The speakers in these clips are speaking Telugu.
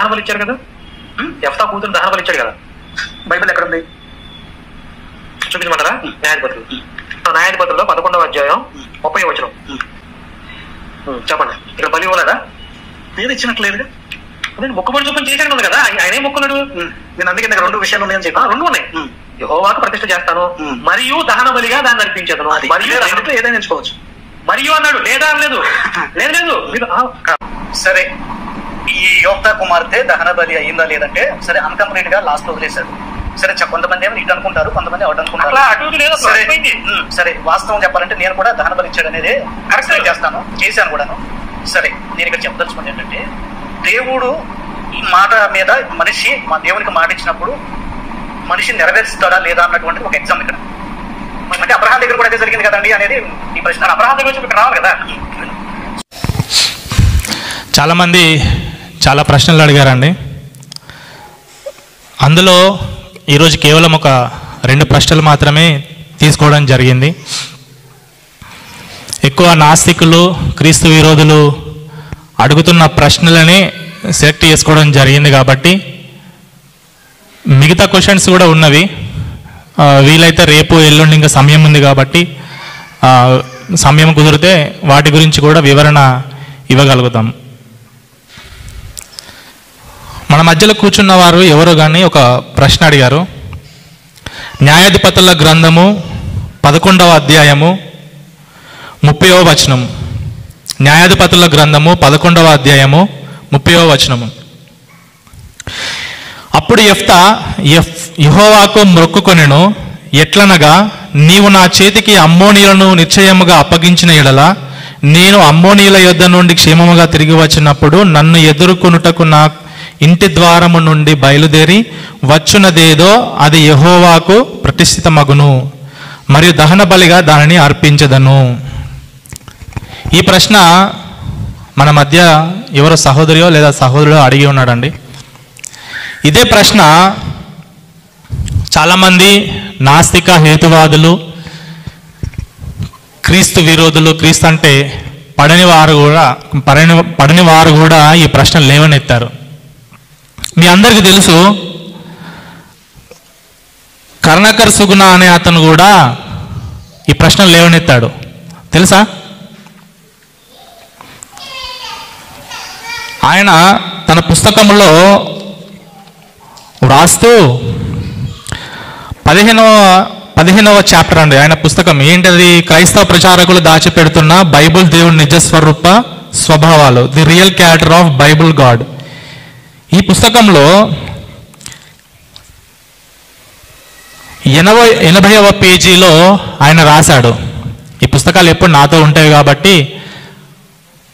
దహన బలి ఇచ్చారు కదా, యెఫ్తా కూతురు దహన బలి ఇచ్చాడు కదా, బైబిల్ ఎక్కడ ఉంది చూపించమంటారా? న్యాయాధిపతుల్లో 11వ అధ్యాయం 30వ వచనం చెప్పండి. ఇక్కడ బలి ఇవ్వలేదా? నేను ఇచ్చినట్లేదు. మొక్కుబడి చూపని చేశాడు కదా, ఆయనే మొక్కున్నాడు. నేను అందుకే నాకు 2 విషయాలు ఉన్నాయని చెప్పి. 2 ఉన్నాయి. యెహోవాకు ప్రతిష్ఠ చేస్తాను మరియు దహన బలిగా దాన్ని అర్పించేదను. మరియు ఏదైనా ఎంచుకోవచ్చు. మరియు అన్నాడు, లేదా అనలేదు. లేదు మీరు సరే, ఈ యోక్తా కుమార్తె దహన బలి అయిందా లేదంటే సరే అన్కంప్లీట్ గా లాస్ట్ వదిలేశారు. సరే, కొంతమంది ఏమో ఇటు అనుకుంటారు, కొంతమంది అటు అనుకుంటారు. సరే, వాస్తవం చెప్పాలంటే నేను కూడా దహన బలి ఇచ్చాడు అనేది కరెక్ట్ చేశాను కూడాను. సరే, నేను ఇక్కడ చెప్పదలుచుకుంది ఏంటంటే, దేవుడు ఈ మాట మీద మనిషి మా దేవునికి మాట ఇచ్చినప్పుడు మనిషి నెరవేరుస్తాడా లేదా అన్నటువంటి ఒక ఎగ్జామ్ ఇక్కడ. అంటే అబ్రహాం దగ్గర కూడా అదే జరిగింది కదండి అనేది ఈ ప్రశ్న. అబ్రహాం దగ్గర ఇక్కడ రావాలి కదా. చాలామంది చాలా ప్రశ్నలు అడిగారండి. అందులో ఈరోజు కేవలం ఒక 2 ప్రశ్నలు మాత్రమే తీసుకోవడం జరిగింది. ఎక్కువ నాస్తికులు, క్రీస్తు విరోధులు అడుగుతున్న ప్రశ్నలని సెలెక్ట్ చేసుకోవడం జరిగింది కాబట్టి మిగతా క్వశ్చన్స్ కూడా ఉన్నవి. వీలైతే రేపు ఎల్లుండి ఇంకా సమయం ఉంది కాబట్టి సమయం కుదిరితే వాటి గురించి కూడా వివరణ ఇవ్వగలుగుతాం. మన మధ్యలో కూర్చున్న వారు ఎవరో కానీ ఒక ప్రశ్న అడిగారు. న్యాయాధిపతుల గ్రంథము 11వ అధ్యాయము 30వ వచనం. న్యాయాధిపతుల గ్రంథము 11వ అధ్యాయము 30వ వచనము. అప్పుడు యెఫ్తా యెహోవాకు మొక్కుకొనెను, ఎట్లనగా, నీవు నా చేతికి అమ్మోనీయులను నిశ్చయముగా అప్పగించిన యెడల నేను అమ్మోనీయుల యొద్ద నుండి క్షేమముగా తిరిగి వచ్చినప్పుడు నన్ను ఎదుర్కొనుటకు నా ఇంటి ద్వారము నుండి బయలుదేరి వచ్చునదేదో అది యెహోవాకు ప్రతిష్ఠితమగును, మరియు దహన బలిగా దానిని అర్పించదను. ఈ ప్రశ్న మన మధ్య ఎవరో సహోదరియో లేదా సహోదరుడో అడిగి ఉన్నాడండి. ఇదే ప్రశ్న చాలామంది నాస్తిక హేతువాదులు, క్రీస్తు విరోధులు, క్రీస్తు అంటే పడని వారు కూడా ఈ ప్రశ్న లేవనెత్తారు. మీ అందరికీ తెలుసు, కర్ణకర్ సుగుణ అనే అతను కూడా ఈ ప్రశ్న లేవనెత్తాడు. తెలుసా? ఆయన తన పుస్తకంలో వ్రాస్తూ 15వ చాప్టర్ అండి ఆయన పుస్తకం. ఏంటది? క్రైస్తవ ప్రచారకులు దాచిపెడుతున్న బైబుల్ దేవుడి నిజస్వరూప స్వభావాలు, the real character of Bible God. ఈ పుస్తకంలో 80వ పేజీలో ఆయన రాశాడు. ఈ పుస్తకాలు ఎప్పుడు నాతో ఉంటాయి కాబట్టి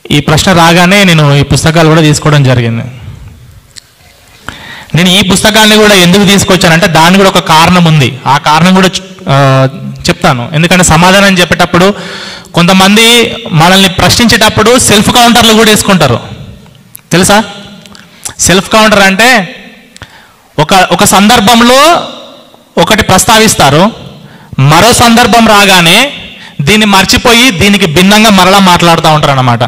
ఈ ప్రశ్న రాగానే నేను ఈ పుస్తకాలు కూడా తీసుకోవడం జరిగింది. నేను ఈ పుస్తకాన్ని కూడా ఎందుకు తీసుకొచ్చానంటే దానికి కూడా ఒక కారణం ఉంది. ఆ కారణం కూడా చెప్తాను. ఎందుకంటే సమాధానం చెప్పేటప్పుడు కొంతమంది మనల్ని ప్రశ్నించేటప్పుడు సెల్ఫ్ కౌంటర్లు కూడా వేసుకుంటారు. తెలుసా? సెల్ఫ్ కౌంటర్ అంటే ఒక సందర్భంలో ఒకటి ప్రస్తావిస్తారు, మరో సందర్భం రాగానే దీన్ని మర్చిపోయి దీనికి భిన్నంగా మరలా మాట్లాడుతూ ఉంటారు అన్నమాట.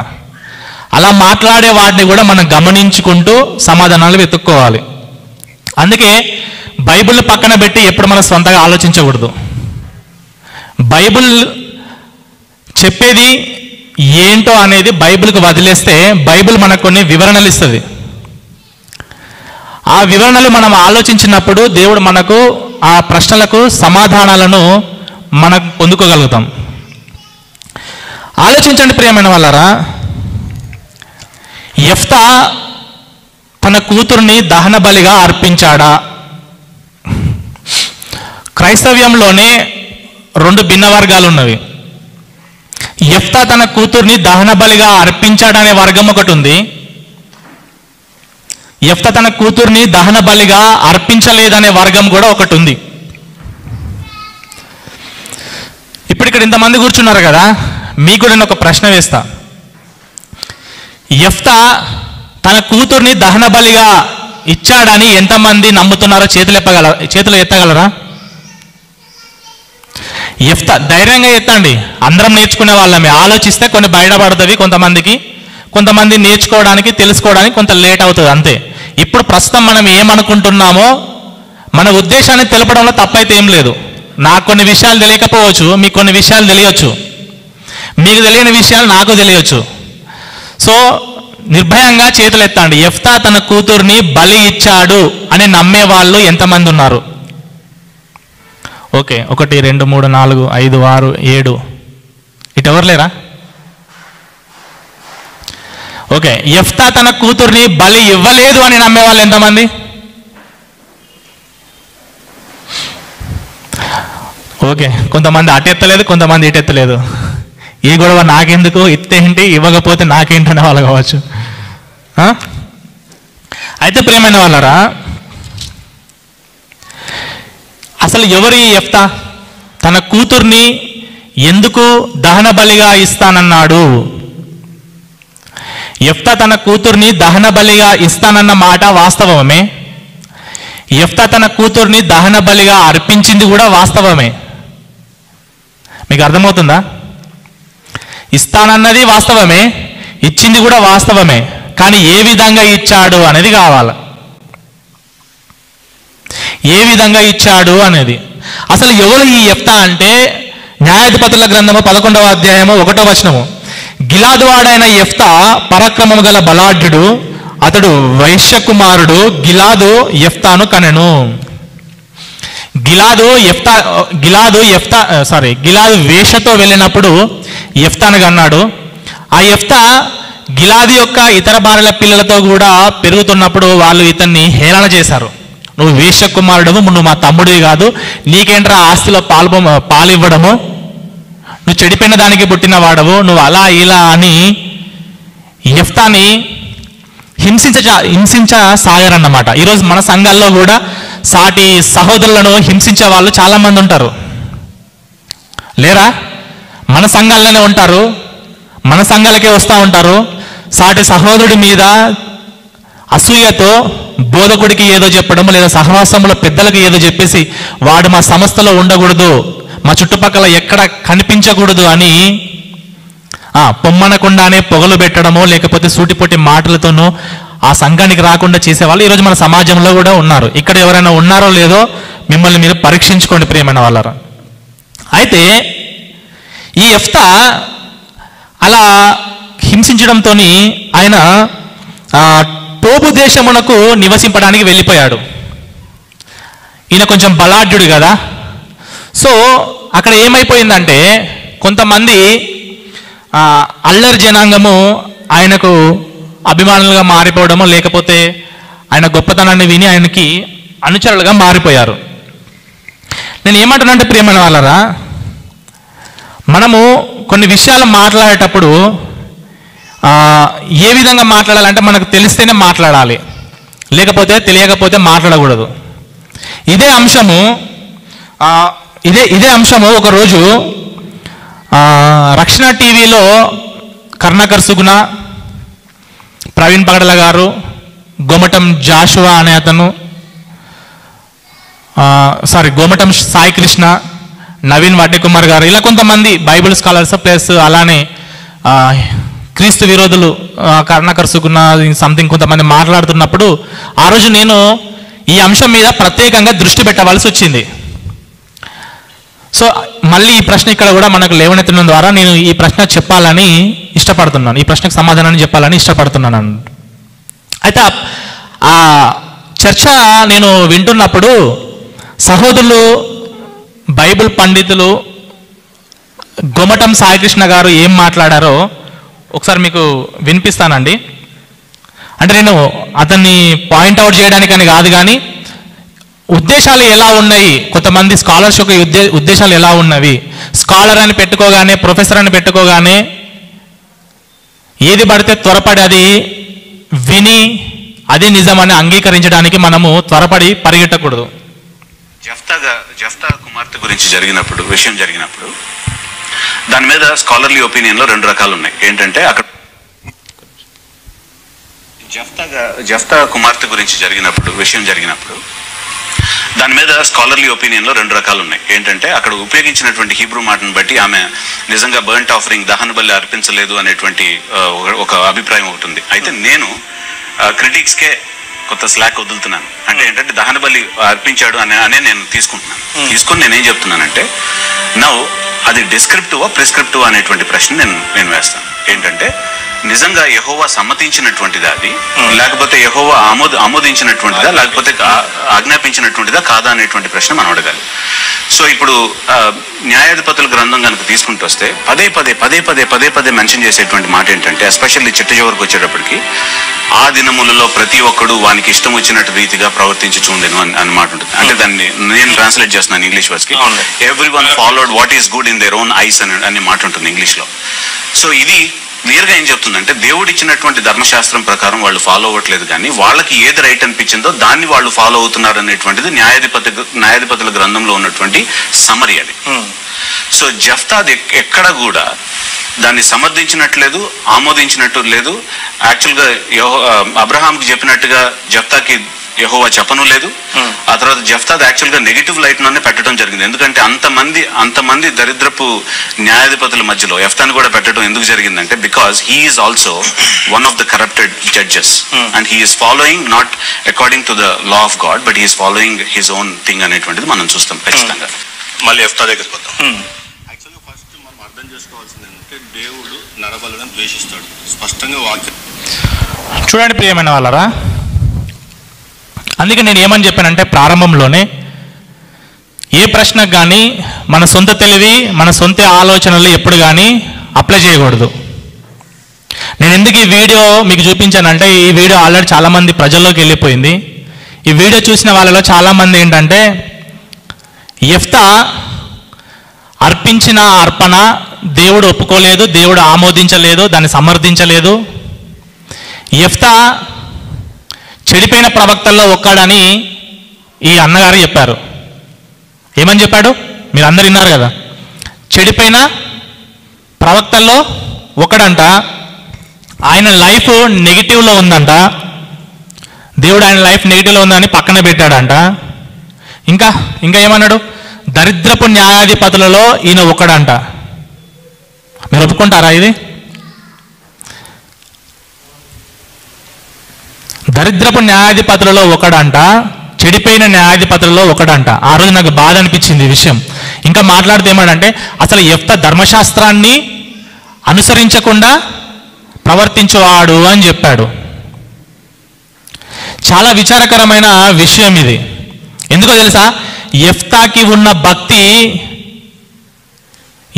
అలా మాట్లాడే వాటిని కూడా మనం గమనించుకుంటూ సమాధానాలు వెతుక్కోవాలి. అందుకే బైబిల్ పక్కన పెట్టి ఎప్పుడు మనం సొంతగా ఆలోచించకూడదు. బైబిల్ చెప్పేది ఏంటో అనేది బైబిల్కి వదిలేస్తే బైబిల్ మనకు కొన్ని వివరణలు ఇస్తుంది. ఆ వివరణలు మనం ఆలోచించినప్పుడు దేవుడు మనకు ఆ ప్రశ్నలకు సమాధానాలను మనం పొందుకోగలుగుతాం. ఆలోచించండి ప్రియమైన వాళ్ళారా, యెఫ్తా తన కూతుర్ని దహన బలిగా అర్పించాడా? క్రైస్తవ్యంలోనే 2 భిన్న వర్గాలు ఉన్నవి. యెఫ్తా తన కూతుర్ని దహన బలిగా అర్పించాడనే వర్గం ఒకటి ఉంది. యెఫ్తా తన కూతుర్ని దహన బలిగా అర్పించలేదనే వర్గం కూడా ఒకటి ఉంది. ఇప్పుడు ఇక్కడ ఇంతమంది కూర్చున్నారు కదా, మీకు నేను ఒక ప్రశ్న వేస్తా. యెఫ్తా తన కూతుర్ని దహన బలిగా ఇచ్చాడని ఎంతమంది నమ్ముతున్నారో చేతులు ఎత్తగలరా? యెఫ్తా ధైర్యంగా ఎత్తండి. అందరం నేర్చుకునే వాళ్ళమే. ఆలోచిస్తే కొన్ని బయటపడుతుంది కొంతమంది నేర్చుకోవడానికి తెలుసుకోవడానికి కొంత లేట్ అవుతుంది అంతే. ఇప్పుడు ప్రస్తుతం మనం ఏమనుకుంటున్నామో మన ఉద్దేశాన్ని తెలపడంలో తప్పైతే ఏం లేదు. నాకు కొన్ని విషయాలు తెలియకపోవచ్చు, మీకు కొన్ని విషయాలు తెలియచ్చు, మీకు తెలియని విషయాలు నాకు తెలియచ్చు. సో నిర్భయంగా చేతులు ఎత్తండి. యెఫ్తా తన కూతుర్ని బలి ఇచ్చాడు అని నమ్మే వాళ్ళు ఎంతమంది ఉన్నారు? ఓకే, 1 2 3 4 5 6 7 ఇటు ఎవరు లేరా? ఓకే, యెఫ్తా తన కూతుర్ని బలి ఇవ్వలేదు అని నమ్మే వాళ్ళు ఎంతమంది? ఓకే, కొంతమంది అటెత్తలేదు, కొంతమంది ఇటెత్తలేదు. ఈ గొడవ నాకెందుకు, ఇత్తేంటి, ఇవ్వకపోతే నాకేంటి అనే వాళ్ళు కావచ్చు. అయితే ప్రియమైన వాళ్ళరా, అసలు ఎవరు ఈ యెఫ్తా? తన కూతుర్ని ఎందుకు దహన బలిగా ఇస్తానన్నాడు? యెఫ్తా తన కూతుర్ని దహన బలిగా ఇస్తానన్న మాట వాస్తవమే. యెఫ్తా తన కూతుర్ని దహన బలిగా అర్పించింది కూడా వాస్తవమే. మీకు అర్థమవుతుందా? ఇస్తానన్నది వాస్తవమే, ఇచ్చింది కూడా వాస్తవమే. కానీ ఏ విధంగా ఇచ్చాడు అనేది కావాలి. ఏ విధంగా ఇచ్చాడు అనేది. అసలు ఎవరు ఈ యెఫ్తా అంటే, న్యాయాధిపతుల గ్రంథము 11వ అధ్యాయము 1వ వచనము, గిలాదు వాడైన యెఫ్తా పరాక్రమము గల బలాఢ్యుడు, అతడు వైశ్య కుమారుడు. గిలాదు యెఫ్తాను కనెను. గిలాదు వేషతో వెళ్ళినప్పుడు యెఫ్తాను కన్నాడు. ఆ యెఫ్తా గిలాదు యొక్క ఇతర భార్యల పిల్లలతో కూడా పెరుగుతున్నప్పుడు వాళ్ళు ఇతన్ని హేళన చేశారు. నువ్వు వేశ్య కుమారుడము, నువ్వు మా తమ్ముడివి కాదు, నీకేంట్రా ఆస్తిలో పాలివ్వడము, నువ్వు చెడిపోయిన దానికి పుట్టిన వాడవు, నువ్వు అలా ఇలా అని యెఫ్తాని హింసించసాగారన్నమాట. ఈరోజు మన సంఘాల్లో కూడా సాటి సహోదరులను హింసించే వాళ్ళు చాలా మంది ఉంటారు, లేరా? మన సంఘాల్లోనే ఉంటారు, మన సంఘాలకే వస్తూ ఉంటారు. సాటి సహోదరుడి మీద అసూయతో బోధకుడికి ఏదో చెప్పడం, లేదా సహవాసంలో పెద్దలకు ఏదో చెప్పేసి వాడు మా సంస్థలో ఉండకూడదు, మా చుట్టుపక్కల ఎక్కడ కనిపించకూడదు అని పొమ్మనకుండానే పొగలు పెట్టడమో లేకపోతే సూటిపోటి మాటలతోనో ఆ సంఘానికి రాకుండా చేసేవాళ్ళు ఈరోజు మన సమాజంలో కూడా ఉన్నారు. ఇక్కడ ఎవరైనా ఉన్నారో లేదో మిమ్మల్ని మీరు పరీక్షించుకోండి ప్రియమైన వాళ్ళరా. అయితే ఈ యెఫ్తా అలా హింసించడంతో ఆయన టోబు దేశమునకు నివసింపడానికి వెళ్ళిపోయాడు. ఈయన కొంచెం బలాఢ్యుడు కదా. సో అక్కడ ఏమైపోయిందంటే, కొంతమంది అల్లరి జనాంగము ఆయనకు అభిమానులుగా మారిపోవడము, లేకపోతే ఆయన గొప్పతనాన్ని విని ఆయనకి అనుచరులుగా మారిపోయారు. నేను ఏమంటున్నానంటే ప్రియమైన వాళ్ళరా, మనము కొన్ని విషయాలు మాట్లాడేటప్పుడు ఏ విధంగా మాట్లాడాలంటే మనకు తెలిస్తేనే మాట్లాడాలి, లేకపోతే తెలియకపోతే మాట్లాడకూడదు. ఇదే అంశము ఒకరోజు రక్షణ టీవీలో కరుణాకర్ సుగుణ, ప్రవీణ్ పగడల గారు, గోమటం జాషువా అనే అతను, గోమటం సాయి కృష్ణ, నవీన్ వడ్డేకుమార్ గారు, ఇలా కొంతమంది బైబిల్ స్కాలర్స్ ప్లస్ అలానే క్రీస్తు విరోధులు కరుణాకర్ సుగుణ సంథింగ్ కొంతమంది మాట్లాడుతున్నప్పుడు ఆ రోజు నేను ఈ అంశం మీద ప్రత్యేకంగా దృష్టి పెట్టవలసి వచ్చింది. సో మళ్ళీ ఈ ప్రశ్న ఇక్కడ కూడా మనకు లేవనెత్తడం ద్వారా నేను ఈ ప్రశ్న చెప్పాలని ఇష్టపడుతున్నాను, ఈ ప్రశ్నకు సమాధానాన్ని చెప్పాలని ఇష్టపడుతున్నాను. అయితే ఆ చర్చ నేను వింటున్నప్పుడు సహోదరులు బైబిల్ పండితులు గోమటం సాయికృష్ణ గారు ఏం మాట్లాడారో ఒకసారి మీకు వినిపిస్తానండి. అంటే నేను అతన్ని పాయింట్అవుట్ చేయడానికని కాదు, కానీ ఉద్దేశాలు ఎలా ఉన్నాయి, కొంతమంది స్కాలర్స్ యొక్క ఉద్దేశాలు ఎలా ఉన్నవి. స్కాలర్ అని పెట్టుకోగానే, ప్రొఫెసర్ అని పెట్టుకోగానే ఏది పడితే త్వరపడి అది విని అదే నిజమని అంగీకరించడానికి మనము త్వరపడి పరిగెట్టకూడదు. జెఫ్తా కుమార్తె గురించి విషయం జరిగినప్పుడు దాని మీద స్కాలర్లీ ఒపీనియన్లో 2 రకాలు ఉన్నాయి. ఏంటంటే అక్కడ జెఫ్తా కుమార్తె గురించి విషయం జరిగినప్పుడు దాని మీద స్కాలర్లీ ఒపీనియన్లో 2 రకాలు ఉన్నాయి. ఏంటంటే అక్కడ ఉపయోగించినటువంటి హీబ్రూ మాటను బట్టి ఆమె నిజంగా బర్ంట్ ఆఫరింగ్, దహన బలి అర్పించలేదు అనేటువంటి ఒక అభిప్రాయం ఒకటి ఉంది. అయితే నేను క్రిటిక్స్కే కొత్త స్లాక్ వదులుతున్నాను. అంటే ఏంటంటే దహన బలి అర్పించాడు అనే నేను తీసుకుని నేనేం చెప్తున్నానంటే నౌ అది డిస్క్రిప్టివా ప్రిస్క్రిప్టివా అనేటువంటి ప్రశ్న నేను వేస్తాను. ఏంటంటే నిజంగా యెహోవా సమ్మతించినటువంటిదా అది, లేకపోతే యెహోవా ఆమోదించినటువంటిదా, లేకపోతే ఆజ్ఞాపించినటువంటిదా కాదా అనేటువంటి ప్రశ్న మనం అడగాలి. సో ఇప్పుడు న్యాయాధిపతుల గ్రంథం కనుక తీసుకుంటూ వస్తే పదే పదే మెన్షన్ చేసేటువంటి మాట ఏంటంటే, ఎస్పెషల్లీ చిట్ట చివరికి వచ్చేటప్పటికి, ఆ దినములలో ప్రతి ఒక్కడు వానికి ఇష్టం వచ్చినట్టు రీతిగా ప్రవర్తించి చూడను అని మాట ఉంటుంది. అంటే దాన్ని నేను ట్రాన్స్లేట్ చేస్తున్నాను ఇంగ్లీష్ వర్డ్స్కి. Everyone followed what is good in their own eyes అనే మాట ఉంటుంది ఇంగ్లీష్లో. సో ఇది క్లియర్గా ఏం చెప్తుందంటే, దేవుడు ఇచ్చినటువంటి ధర్మశాస్త్రం ప్రకారం వాళ్ళు ఫాలో అవ్వట్లేదు, కానీ వాళ్ళకి ఏది రైట్ అనిపించిందో దాన్ని వాళ్ళు ఫాలో అవుతున్నారు అనేటువంటిది న్యాయాధిపతుల గ్రంథంలో ఉన్నటువంటి సమరీ అది. సో జెఫ్తా ఎక్కడ కూడా దాన్ని సమర్థించినట్లేదు, ఆమోదించినట్టు లేదు. యాక్చువల్గా అబ్రహాంకి చెప్పినట్టుగా జెఫ్తాకి యెహోవా చెప్పను లేదు. ఆ తర్వాత జెఫ్తా యాక్చువల్గా నెగిటివ్ లైట్ లోనే పెట్టడం జరిగింది. ఎందుకంటే అంతమంది దరిద్రపు న్యాయాధిపతుల మధ్యలో యెఫ్తాను కూడా పెట్టడం ఎందుకు జరిగిందంటే, because he is also one of the corrupted judges and he is following not according to the law of God but he is following his own thing అనేటువంటిది మనం చూస్తాం ఖచ్చితంగా. మళ్ళీ యెఫ్తా దగ్గరికి వద్దాం. యాక్చువల్గా ఫస్ట్ మనం అర్థం చేసుకోవాల్సింది ఏంటంటే, దేవుడు నరబలులను ద్వేషిస్తాడు స్పష్టంగా వాక్యం. చూడండి ప్రియమైన వాళ్ళరా, అందుకే నేను ఏమని చెప్పానంటే ప్రారంభంలోనే, ఏ ప్రశ్నకు కానీ మన సొంత తెలివి మన సొంత ఆలోచనలు ఎప్పుడు కానీ అప్లై చేయకూడదు. నేను ఎందుకు ఈ వీడియో మీకు చూపించానంటే, ఈ వీడియో ఆల్రెడీ చాలామంది ప్రజల్లోకి వెళ్ళిపోయింది. ఈ వీడియో చూసిన వాళ్ళలో చాలామంది ఏంటంటే, యెఫ్తా అర్పించిన అర్పణ దేవుడు ఒప్పుకోలేదు, దేవుడు ఆమోదించలేదు, దాన్ని సమర్థించలేదు. యెఫ్తా చెడిపోయిన ప్రవక్తల్లో ఒక్కడని ఈ అన్నగారు చెప్పారు. ఏమని చెప్పాడు? మీరు అందరు విన్నారు కదా. చెడిపోయిన ప్రవక్తల్లో ఒకడంట, ఆయన లైఫ్ నెగిటివ్లో ఉందంట, దేవుడు ఆయన లైఫ్ నెగిటివ్లో ఉందని పక్కన పెట్టాడంట. ఇంకా ఏమన్నాడు? దరిద్రపు న్యాయాధిపతులలో ఈయన ఒకడంట. మీరు ఒప్పుకుంటారా ఇది? దరిద్రపు న్యాయాధిపతులలో ఒకడంట, చెడిపోయిన న్యాయాధిపతులలో ఒకడంట. ఆ రోజు నాకు బాధ అనిపించింది ఈ విషయం. ఇంకా మాట్లాడితే ఏమంటే, అసలు యెఫ్తా ధర్మశాస్త్రాన్ని అనుసరించకుండా ప్రవర్తించేవాడు అని చెప్పాడు. చాలా విచారకరమైన విషయం ఇది. ఎందుకో తెలుసా? యెఫ్తాకి ఉన్న భక్తి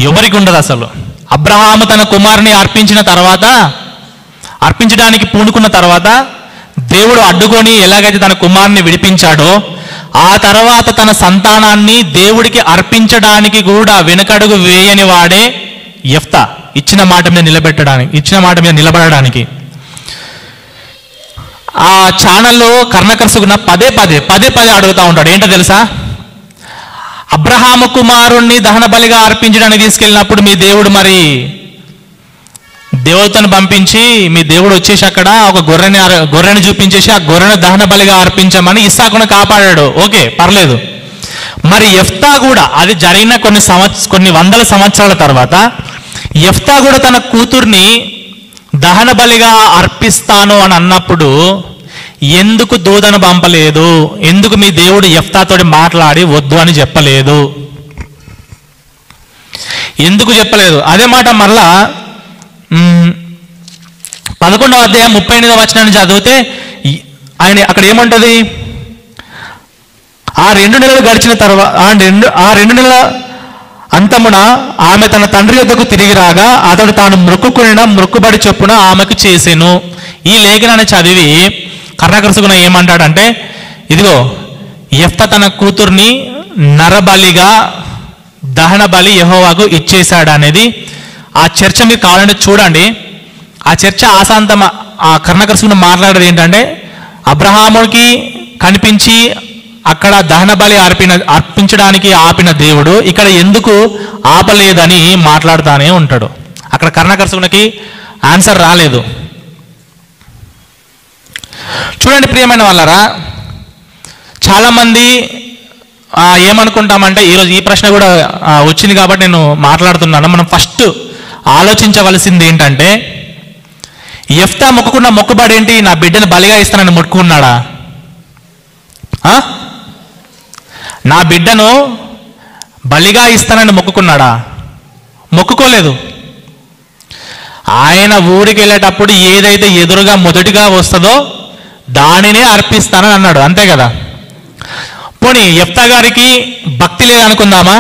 ఎవరికి ఉండదు అసలు. అబ్రహాము తన కుమారుని అర్పించడానికి పూనుకున్న తర్వాత దేవుడు అడ్డుకొని ఎలాగైతే తన కుమారుని విడిపించాడో, ఆ తర్వాత తన సంతానాన్ని దేవుడికి అర్పించడానికి కూడా వెనుకడుగు వేయని వాడే యెఫ్తా. ఇచ్చిన మాట మీద నిలబడడానికి. ఆ ఛానల్లో కర్ణకర్సుకున్న పదే పదే అడుగుతూ ఉంటాడు. ఏంటో తెలుసా? అబ్రహాము కుమారుణ్ణి దహన బలిగా అర్పించడానికి తీసుకెళ్ళినప్పుడు మీ దేవుడు మరి దేవతను పంపించి, మీ దేవుడు వచ్చేసి అక్కడ ఒక గొర్రెని చూపించేసి ఆ గొర్రెను దహన బలిగా అర్పించమని ఇస్సాకును కాపాడాడు. ఓకే, పర్లేదు. మరి యెఫ్తా కూడా అది జరిగిన కొన్ని వందల సంవత్సరాల తర్వాత యెఫ్తా కూడా తన కూతుర్ని దహన బలిగా అర్పిస్తాను అని అన్నప్పుడు ఎందుకు దూతను పంపలేదు? ఎందుకు మీ దేవుడు యెఫ్తాతోటి మాట్లాడి వద్దు అని చెప్పలేదు? ఎందుకు చెప్పలేదు? అదే మాట మరలా 11వ అధ్యాయం 38వ వచనాన్ని చదివితే ఆయన అక్కడ ఏమంటది? ఆ 2 నెలలు గడిచిన తర్వాత ఆ 2 నెలల అంతమున ఆమె తన తండ్రి యొద్దకు తిరిగి రాగా అతడు తాను మొక్కుబడి చొప్పున ఆమెకు చేసెను. ఈ లేఖనాన్ని చదివి కర్ణకర్సుకున ఏమంటాడంటే, ఇదిగో యెఫ్తా తన కూతుర్ని నరబలిగా దహన బలి యెహోవాకు ఇచ్చేశాడు అనేది ఆ చర్చ మీరు కావాలంటే చూడండి. ఆ చర్చ ఆశాంతం ఆ కర్ణకర్సుకుని మాట్లాడేది ఏంటంటే, అబ్రహాముకి కనిపించి అక్కడ దహన బలి అర్పించడానికి ఆపిన దేవుడు ఇక్కడ ఎందుకు ఆపలేదని మాట్లాడుతూనే ఉంటాడు. అక్కడ కర్ణకర్సుకునికి ఆన్సర్ రాలేదు. చూడండి ప్రియమైన వాళ్ళరా, చాలామంది ఏమనుకుంటామంటే, ఈరోజు ఈ ప్రశ్న కూడా వచ్చింది కాబట్టి నేను మాట్లాడుతున్నాను. మనం ఫస్ట్ ఆలోచించవలసింది ఏంటంటే, యెఫ్తా మొక్కుకున్న మొక్కుబడి ఏంటి? నా బిడ్డను బలిగా ఇస్తానని మొక్కుకున్నాడా? నా బిడ్డను బలిగా ఇస్తానని మొక్కుకున్నాడా? మొక్కుకోలేదు. ఆయన ఊరికి వెళ్ళేటప్పుడు ఏదైతే ఎదురుగా మొదటిగా వస్తుందో దానినే అర్పిస్తానని అన్నాడు, అంతే కదా. పోనీ యెఫ్తా గారికి భక్తి లేదనుకుందామా?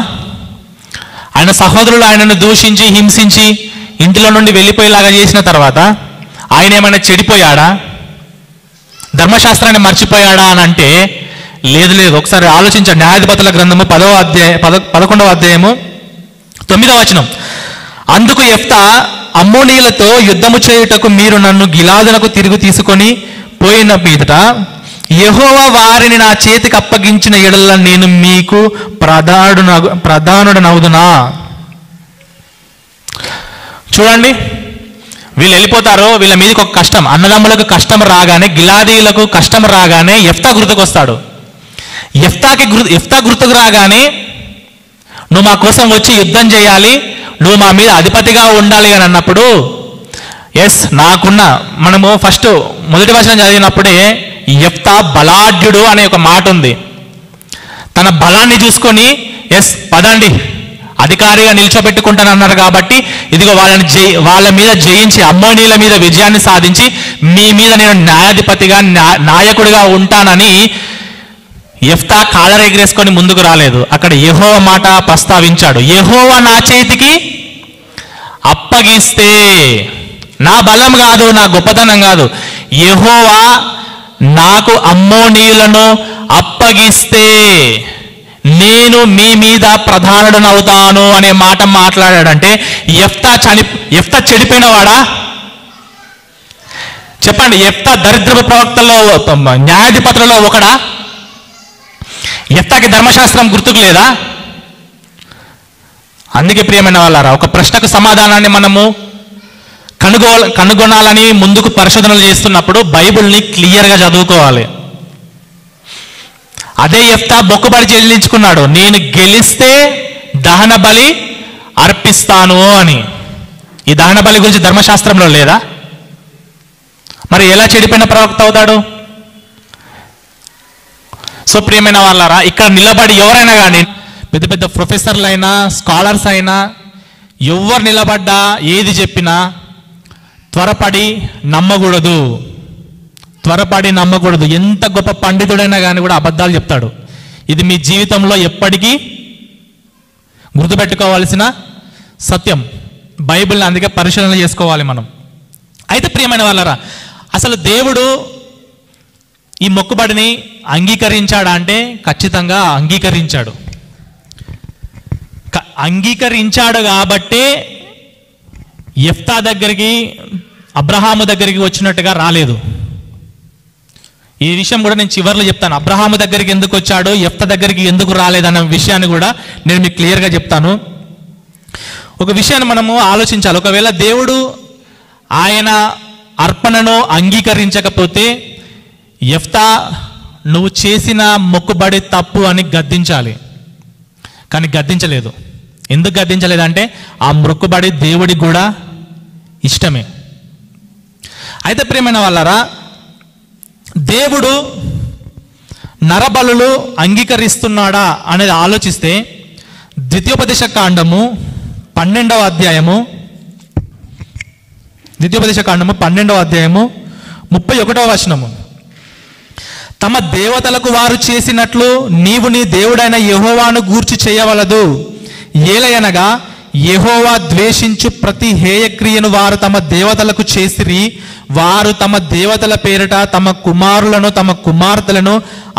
ఆయన సహోదరులు ఆయనను దూషించి హింసించి ఇంటిలో నుండి వెళ్ళిపోయేలాగా చేసిన తర్వాత ఆయన ఏమైనా చెడిపోయాడా? ధర్మశాస్త్రాన్ని మర్చిపోయాడా అని అంటే లేదు లేదు. ఒకసారి ఆలోచించండి. న్యాయాధిపతుల గ్రంథము 11వ అధ్యాయము 9వ వచనం. అందుకు యెఫ్తా, అమ్మోనీయులతో యుద్ధము చేయుటకు మీరు నన్ను గిలాదునకు తిరిగి తీసుకొని పోయిన మీదట యెహోవా వారిని నా చేతికి అప్పగించిన ఎడల నేను మీకు ప్రధానుడనవుదునా? చూడండి, వీళ్ళు వెళ్ళిపోతారు, వీళ్ళ మీదకి ఒక కష్టం, అన్నదమ్ములకు కష్టం రాగానే, గిలాదీలకు కష్టం రాగానే యెఫ్తా గుర్తుకొస్తాడు. యెఫ్తా గుర్తుకు రాగానే నువ్వు మా కోసం వచ్చి యుద్ధం చేయాలి, నువ్వు మా మీద అధిపతిగా ఉండాలి అని అన్నప్పుడు మనము ఫస్ట్ మొదటి వచనం చదివినప్పుడే యెఫ్తా బలాఢ్యుడు అనే ఒక మాట ఉంది. తన బలాన్ని చూసుకొని పదండి అధికారిగా నిల్చోబెట్టుకుంటానన్నారు కాబట్టి ఇదిగో వాళ్ళ మీద జయించి అమ్మోనీల మీద విజయాన్ని సాధించి మీ మీద నేను న్యాయాధిపతిగా నాయకుడిగా ఉంటానని యెఫ్తా కాలర్ ఎగిరేసుకొని ముందుకు రాలేదు. అక్కడ యెహోవా మాట ప్రస్తావించాడు. యెహోవా నా చేతికి అప్పగిస్తే, నా బలం కాదు, నా గొప్పతనం కాదు, యెహోవా నాకు అమ్మోనీయులను అప్పగిస్తే నేను మీ మీద ప్రధానుడనవుతాను అనే మాట మాట్లాడాడంటే యెఫ్తా చెడిపోయినవాడా? చెప్పండి. యెఫ్తా దరిద్రపు ప్రవక్తల్లో న్యాయాధిపతులలో ఒకడా? యెఫ్తాకి ధర్మశాస్త్రం గుర్తుకు లేదా? అందుకే ప్రియమైన వాళ్ళారా, ఒక ప్రశ్నకు సమాధానాన్ని మనము కనుగొనాలని ముందుకు పరిశోధనలు చేస్తున్నప్పుడు బైబిల్ని క్లియర్గా చదువుకోవాలి. అదే యెఫ్తా మొక్కుబడి చెల్లించుకున్నాడు, నేను గెలిస్తే దహన బలి అర్పిస్తాను అని. ఈ దహన బలి గురించి ధర్మశాస్త్రంలో లేదా? మరి ఎలా చెడిపోయిన ప్రవక్త అవుతాడు? సో ప్రియమైన వాళ్ళారా, ఇక్కడ నిలబడి ఎవరైనా కానీ, పెద్ద పెద్ద ప్రొఫెసర్లు అయినా స్కాలర్స్ అయినా ఎవరు నిలబడ్డా ఏది చెప్పినా త్వరపడి నమ్మకూడదు. ఎంత గొప్ప పండితుడైనా కానీ కూడా అబద్ధాలు చెప్తాడు. ఇది మీ జీవితంలో ఎప్పటికీ గుర్తుపెట్టుకోవాల్సిన సత్యం. బైబిల్ని అందుకే పరిశీలన చేసుకోవాలి మనం. అయితే ప్రియమైన వాళ్ళారా, అసలు దేవుడు ఈ మొక్కుబడిని అంగీకరించాడా అంటే ఖచ్చితంగా అంగీకరించాడు. అంగీకరించాడు కాబట్టే యెఫ్తా దగ్గరికి, అబ్రహాము దగ్గరికి వచ్చినట్టుగా రాలేదు. ఈ విషయం కూడా నేను చివర్లో చెప్తాను. అబ్రహాము దగ్గరికి ఎందుకు వచ్చాడు, యెఫ్తా దగ్గరికి ఎందుకు రాలేదన్న విషయాన్ని కూడా నేను మీకు క్లియర్గా చెప్తాను. ఒక విషయాన్ని మనము ఆలోచించాలి. ఒకవేళ దేవుడు ఆయన అర్పణను అంగీకరించకపోతే యెఫ్తా నువ్వు చేసిన మొక్కుబడి తప్పు అని గద్దించాలి. కానీ గద్దించలేదు. ఎందుకు గద్దించలేదంటే ఆ మొక్కుబడి దేవుడికి కూడా ఇష్టమే. అయితే ప్రియమైన వాళ్ళారా, దేవుడు నరబలులు అంగీకరిస్తున్నాడా అనేది ఆలోచిస్తే ద్వితీయోపదేశ కాండము 12వ అధ్యాయము 31వ వచనము. తమ దేవతలకు వారు చేసినట్లు నీవు నీ దేవుడైన యెహోవాను గూర్చి చేయవలదు. ఏలయనగా యెహోవా ద్వేషించు ప్రతి హేయక్రియను వారు తమ దేవతలకు చేసిరి. వారు తమ దేవతల పేరిట తమ కుమారులను తమ కుమార్తెలను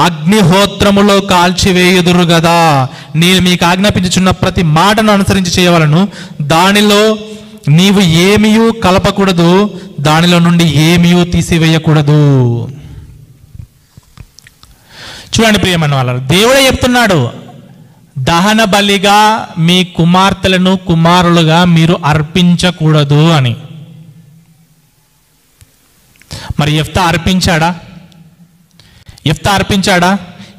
అగ్నిహోత్రములో కాల్చివేయుదురు గదా. నేను మీకు ఆజ్ఞాపించుచున్న ప్రతి మాటను అనుసరించి చేయవలను. దానిలో నీవు ఏమీయూ కలపకూడదు, దానిలో నుండి ఏమీయూ తీసివేయకూడదు. చూడండి ప్రియమైన వాళ్ళారా, దేవుడే చెప్తున్నాడు, దహన బలిగా మీ కుమార్తెలను కుమారులుగా మీరు అర్పించకూడదు అని. మరి యెఫ్తా అర్పించాడా?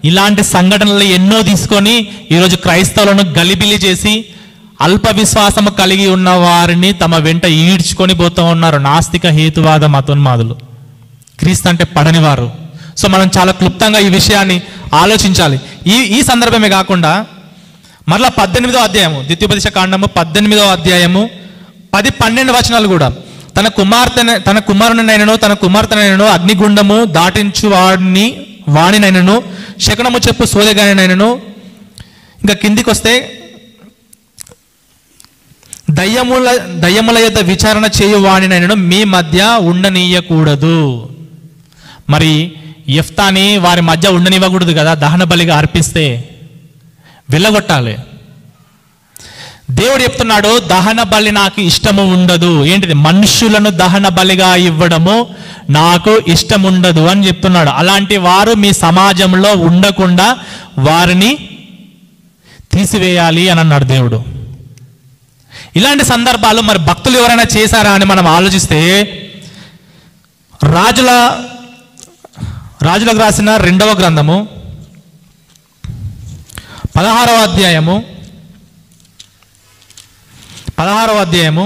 ఇలాంటి సంఘటనలు ఎన్నో తీసుకొని ఈరోజు క్రైస్తవులను గలిబిలి చేసి అల్ప విశ్వాసము కలిగి ఉన్న వారిని తమ వెంట ఈడ్చుకొని పోతూ ఉన్నారు నాస్తిక హేతువాద మతోన్మాదులు, క్రీస్తు అంటే పడనివారు. సో మనం చాలా క్లుప్తంగా ఈ విషయాన్ని ఆలోచించాలి. ఈ సందర్భమే కాకుండా మరలా 18వ అధ్యాయము, ద్వితీయోపదేశ కాండము 18వ అధ్యాయము 10-12 వచనాలు కూడా, తన కుమారునినైనను తన కుమార్తెనైనను అగ్నిగుండము దాటించు వాణినైనను శకునము చెప్పు సోదెగానినైనను, ఇంకా కిందికి వస్తే దయ్యముల యొద్ద విచారణ చేయు వాణినైనను మీ మధ్య ఉండనీయకూడదు. మరి యెఫ్తాని వారి మధ్య ఉండనివ్వకూడదు కదా, దహన బలిగా అర్పిస్తే వెళ్ళగొట్టాలి. దేవుడు చెప్తున్నాడు, దహన బలి నాకు ఇష్టము ఉండదు. ఏంటిది? మనుషులను దహన బలిగా ఇవ్వడము నాకు ఇష్టం ఉండదు అని చెప్తున్నాడు. అలాంటి వారు మీ సమాజంలో ఉండకుండా వారిని తీసివేయాలి అని అన్నాడు దేవుడు. ఇలాంటి సందర్భాలు మరి భక్తులు ఎవరైనా చేశారా అని మనం ఆలోచిస్తే, రాజులకు రాసిన 2వ గ్రంథము 16వ అధ్యాయము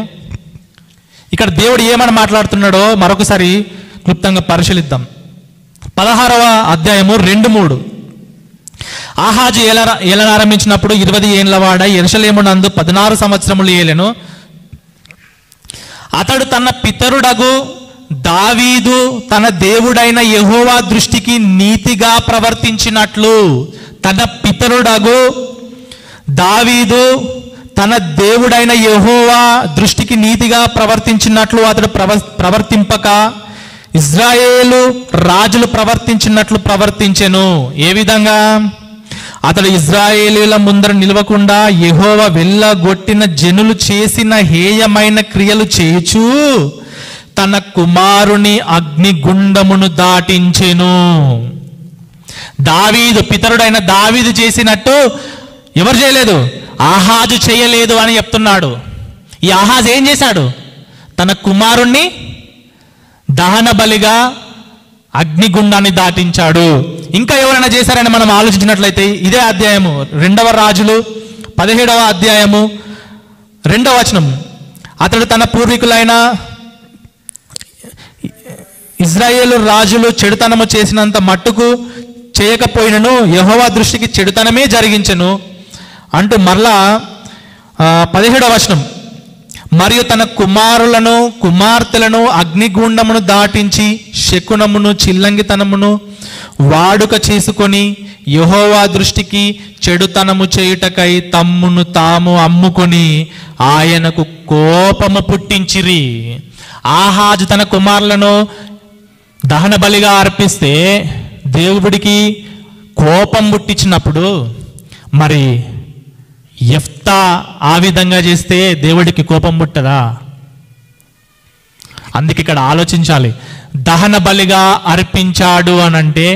ఇక్కడ దేవుడు ఏమని మాట్లాడుతున్నాడో మరొకసారి క్లుప్తంగా పరిశీలిద్దాం. 16వ అధ్యాయము 2-3. ఆహాజు ఏలనారంభించినప్పుడు 20 ఏండ్ల వాడ యెరూషలేమునందు 16 సంవత్సరములు ఏలెను. అతడు తన పితరుడగు దావీదు తన దేవుడైన యెహోవా దృష్టికి నీతిగా ప్రవర్తించినట్లు, తన పితరుడగు దావీదు తన దేవుడైన యెహోవా దృష్టికి నీతిగా ప్రవర్తించినట్లు అతడు ప్రవర్తింపక ఇజ్రాయేలు రాజులు ప్రవర్తించినట్లు ప్రవర్తించెను. ఏ విధంగా? అతడు ఇజ్రాయేలీల ముందర నిలవకుండా యెహోవా వెళ్ళగొట్టిన జనులు చేసిన హేయమైన క్రియలు చేయుచు తన కుమారుని అగ్నిగుండమును దాటించెను. దావీదు, పితరుడైన దావీదు చేసినట్టు ఎవరు చేయలేదు? ఆహాజు చేయలేదు అని చెప్తున్నాడు. ఈ ఆహాజు ఏం చేశాడు? తన కుమారుణ్ణి దహన బలిగా అగ్నిగుండాన్ని దాటించాడు. ఇంకా ఎవరైనా చేశారని మనం ఆలోచించినట్లయితే ఇదే అధ్యాయము 2వ రాజులు 17వ అధ్యాయము 2వ వచనం, అతడు తన పూర్వీకులైన ఇజ్రాయేలు రాజులు చెడుతనము చేసినంత మట్టుకు చేయకపోయినను యెహోవా దృష్టికి చెడుతనమే జరిగించెను అంటూ మరలా 17వ వచనం, మరియు తన కుమారులను కుమార్తెలను అగ్నిగుండమును దాటించి శకునమును చిల్లంగితనమును వాడుక చేసుకొని యెహోవా దృష్టికి చెడుతనము చేయుటకై తమ్మును తాము అమ్ముకొని ఆయనకు కోపము పుట్టించిరి. ఆహాజు తన కుమారులను దహన బలిగా అర్పిస్తే దేవుడికి కోపం పుట్టించినప్పుడు మరి యెఫ్తా ఆ విధంగా చేస్తే దేవుడికి కోపం పుట్టదా? అందుకే ఇక్కడ ఆలోచించాలి. దహన బలిగా అర్పించాడు అనంటే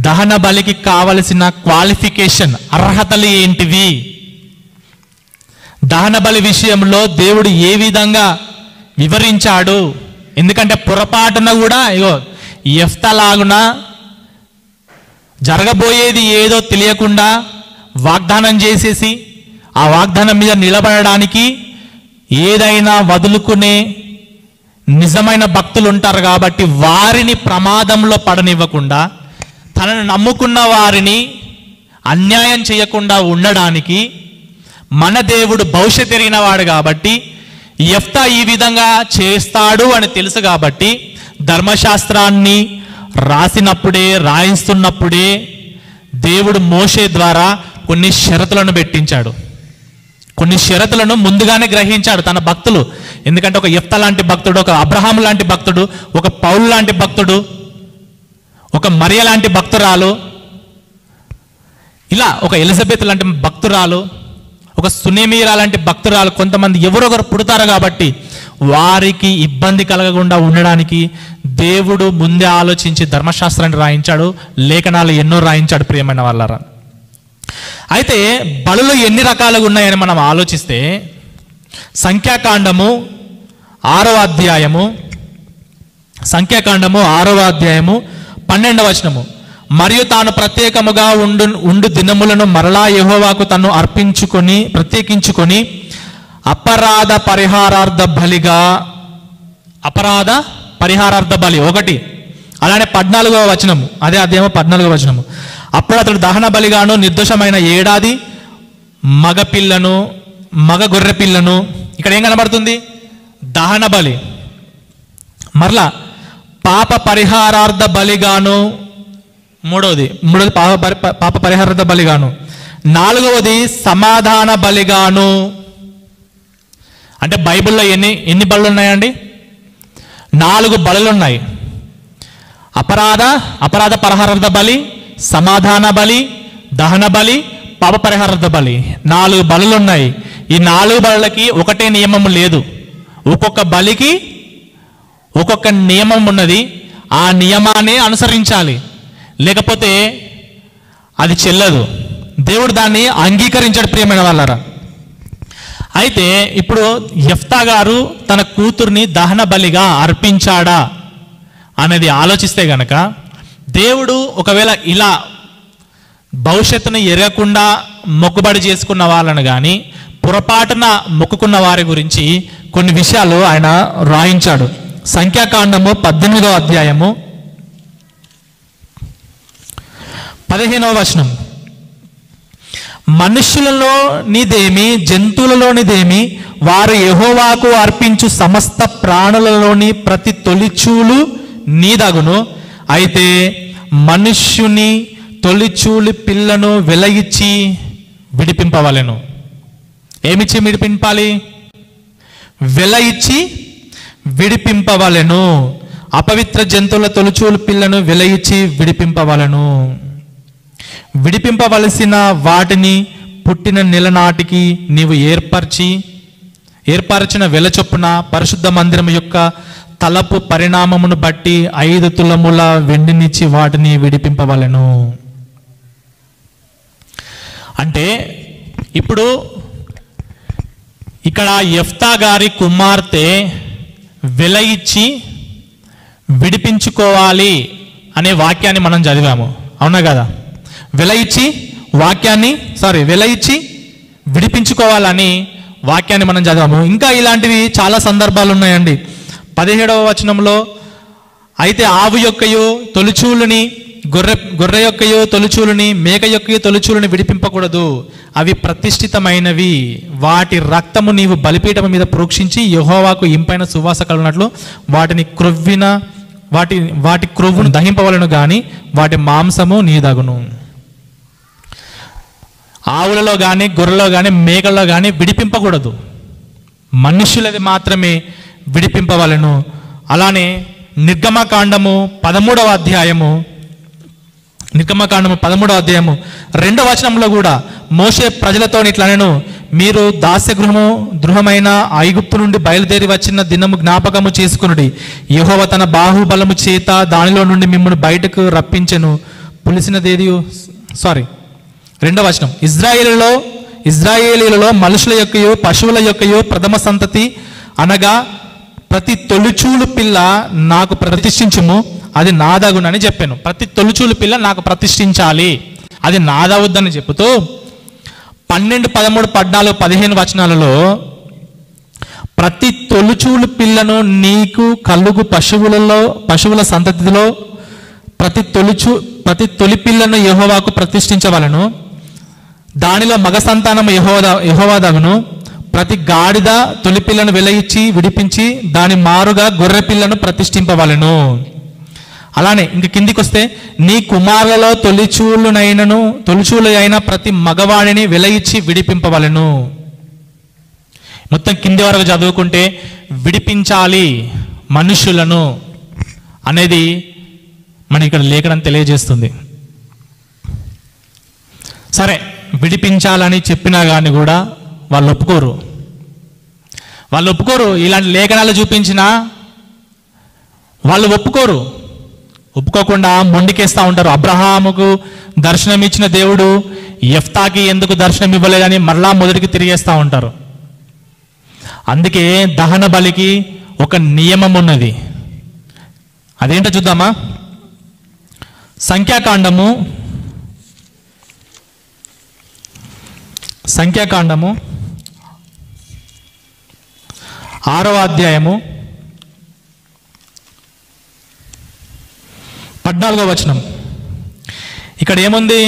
దహన బలికి కావలసిన క్వాలిఫికేషన్, అర్హతలు ఏంటివి? దహన బలి విషయంలో దేవుడు ఏ విధంగా వివరించాడు? ఎందుకంటే పొరపాటున కూడా యెఫ్తా లాగున జరగబోయేది ఏదో తెలియకుండా వాగ్దానం చేసేసి ఆ వాగ్దానం మీద నిలబడడానికి ఏదైనా వదులుకునే నిజమైన భక్తులు ఉంటారు కాబట్టి వారిని ప్రమాదంలో పడనివ్వకుండా, తనను నమ్ముకున్న వారిని అన్యాయం చేయకుండా ఉండడానికి మన దేవుడు భవిష్యత్తు ఎరిగిన వాడు కాబట్టి యెఫ్తా ఈ విధంగా చేస్తాడు అని తెలుసు కాబట్టి ధర్మశాస్త్రాన్ని రాయిస్తున్నప్పుడే దేవుడు మోషే ద్వారా కొన్ని షరతులను పెట్టించాడు. కొన్ని షరతులను ముందుగానే గ్రహించాడు తన భక్తులు. ఎందుకంటే ఒక యెఫ్తా లాంటి భక్తుడు, ఒక అబ్రహాం లాంటి భక్తుడు, ఒక పౌలు లాంటి భక్తుడు, ఒక మరియ లాంటి భక్తురాలు, ఇలా ఒక ఎలిజబెత్ లాంటి భక్తురాలు, ఒక సునేమీరా లాంటి భక్తురాలు, కొంతమంది ఎవరొకరు పుడతారు కాబట్టి వారికి ఇబ్బంది కలగకుండా ఉండడానికి దేవుడు ముందే ఆలోచించి ధర్మశాస్త్రాన్ని రాయించాడు, లేఖనాలు ఎన్నో రాయించాడు. ప్రియమైన వాళ్ళారా, అయితే బలులు ఎన్ని రకాలుగా ఉన్నాయని మనం ఆలోచిస్తే సంఖ్యాకాండము 6వ అధ్యాయము 12వ వచనము, మరియు తాను ప్రత్యేకముగా ఉండు దినములను మరలా యెహోవాకు తను ప్రత్యేకించుకొని అపరాధ పరిహారార్థ బలి 1 అలానే 14వ వచనము, అదే అధ్యాయము 14వ వచనము. అప్పుడు అతడు దహన బలిగాను నిర్దోషమైన ఏడాది మగ పిల్లను, మగ గొర్రె పిల్లను, ఇక్కడ ఏం కనబడుతుంది? దహన బలి. మరలా పాప పరిహారార్థ బలిగాను, మూడవది పాప పరిహారార్థ బలిగాను, 4వది సమాధాన బలిగాను. అంటే బైబిల్లో ఎన్ని బలులు ఉన్నాయండి? 4 బలులు ఉన్నాయి. అపరాధ పరిహారార్థ బలి, సమాధాన బలి, దహన బలి, పాప పరిహారార్థ బలి. 4 బలులు ఉన్నాయి. ఈ 4 బలులకి ఒకటే నియమం లేదు. ఒక్కొక్క బలికి ఒక్కొక్క నియమం ఉన్నది. ఆ నియమాన్ని అనుసరించాలి, లేకపోతే అది చెల్లదు. దేవుడు దాన్ని అంగీకరించాడు ప్రియమైన వాళ్ళరా. అయితే ఇప్పుడు యెఫ్తా గారు తన కూతుర్ని దహన బలిగా అర్పించాడా అనేది ఆలోచిస్తే గనక, దేవుడు ఒకవేళ ఇలా భవిష్యత్తును ఎరగకుండా మొక్కుబడి చేసుకున్న వాళ్ళను కానీ పొరపాటున మొక్కుకున్న వారి గురించి కొన్ని విషయాలు ఆయన రాయించాడు. సంఖ్యాకాండము 18వ అధ్యాయము 15వ వచనం. మనుష్యులలోనిదేమి జంతువులలోనిదేమి వారు యెహోవాకు అర్పించు సమస్త ప్రాణులలోని ప్రతి తొలిచూలు నీదగును. అయితే మనుష్యుని తొలిచూలి పిల్లను వెల ఇచ్చి విడిపింపవలెను. ఏమిచ్చి విడిపింపాలి? వెల ఇచ్చి విడిపింపవలెను. అపవిత్ర జంతువుల తొలిచూలు పిల్లను వెల ఇచ్చి విడిపింపవలెను. విడిపింపవలసిన వాటిని పుట్టిన నెల నాటికి నీవు ఏర్పరచిన వెల చొప్పున పరిశుద్ధ మందిరం యొక్క తలపు పరిణామమును బట్టి 5 తులముల వెండినిచ్చి వాటిని విడిపింపవలెను. అంటే ఇప్పుడు ఇక్కడ యెఫ్తా గారి కుమార్తె వెల ఇచ్చి విడిపించుకోవాలి అనే వాక్యాన్ని మనం చదివాము, అవునా కదా? వెల ఇచ్చి విడిపించుకోవాలని వాక్యాన్ని మనం చదివాము. ఇంకా ఇలాంటివి చాలా సందర్భాలు ఉన్నాయండి. 17వ వచనంలో, అయితే ఆవు యొక్కయో తొలిచూలుని, గొర్రె యొక్కయో తొలిచూలుని, మేక యొక్కయో తొలిచూలుని విడిపింపకూడదు, అవి ప్రతిష్ఠితమైనవి, వాటి రక్తము నీవు బలిపీఠం మీద ప్రోక్షించి యెహోవాకు ఇంపైన సువాస కలుగునట్లు వాటి క్రొవ్వును దహింపవలను గాని వాటి మాంసము నీదగును. ఆవులలో కానీ గొర్రెలో కానీ మేకల్లో కానీ విడిపింపకూడదు, మనుష్యులది మాత్రమే విడిపింపవలను. అలానే నిర్గమకాండము 13వ అధ్యాయము 2వ వచనంలో కూడా మోషే ప్రజలతో ఇట్లనెను, మీరు గృహమైన ఐగుప్తు నుండి బయలుదేరి వచ్చిన దినము జ్ఞాపకము చేసుకునుడి. యెహోవా తన బాహుబలము చేత దానిలో నుండి మిమ్మల్ని బయటకు రప్పించెను. పులిసినదేది 2వ వచనం, ఇజ్రాయేలీలలో మనుషుల యొక్కయో పశువుల యొక్కయో ప్రథమ సంతతి అనగా ప్రతి తొలిచూలు పిల్ల నాకు ప్రతిష్ఠించుము, అది నాదగునని చెప్పాను. ప్రతి తొలిచూలు పిల్ల నాకు ప్రతిష్ఠించాలి, అది నాదవుద్దని చెబుతూ 12, 13, 14, 15 వచనాలలో ప్రతి తొలిచూలు పిల్లను నీకు కలుగు పశువుల సంతతిలో ప్రతి తొలి పిల్లను యెహోవాకు ప్రతిష్ఠించవలను. దానిలో మగ సంతానము యెహోవాదగును. ప్రతి గాడిద తొలి పిల్లను వెల ఇచ్చి విడిపించి దాని మారుగా గొర్రె పిల్లను ప్రతిష్ఠింపవలను. అలానే ఇంక కిందికి వస్తే, నీ కుమారులలో తొలిచూలు అయిన ప్రతి మగవాడిని వెల ఇచ్చి విడిపింపవలను. మొత్తం కింది వరకు చదువుకుంటే విడిపించాలి మనుషులను అనేది మనకి ఇక్కడ లేఖనం తెలియజేస్తుంది. సరే, విడిపించాలని చెప్పినా కానీ కూడా వాళ్ళు ఒప్పుకోరు. ఇలాంటి లేఖనాలు చూపించినా వాళ్ళు ఒప్పుకోకుండా మొండికేస్తూ ఉంటారు. అబ్రహాముకు దర్శనం ఇచ్చిన దేవుడు యెఫ్తాకి ఎందుకు దర్శనం ఇవ్వలేదని మరలా మొదటికి తిరిగేస్తూ ఉంటారు. అందుకే దహన బలికి ఒక నియమం ఉన్నది. అదేంటో చూద్దామా? సంఖ్యాకాండము 6వ అధ్యాయము 14వ వచనం. ఇక్కడ ఏముంది?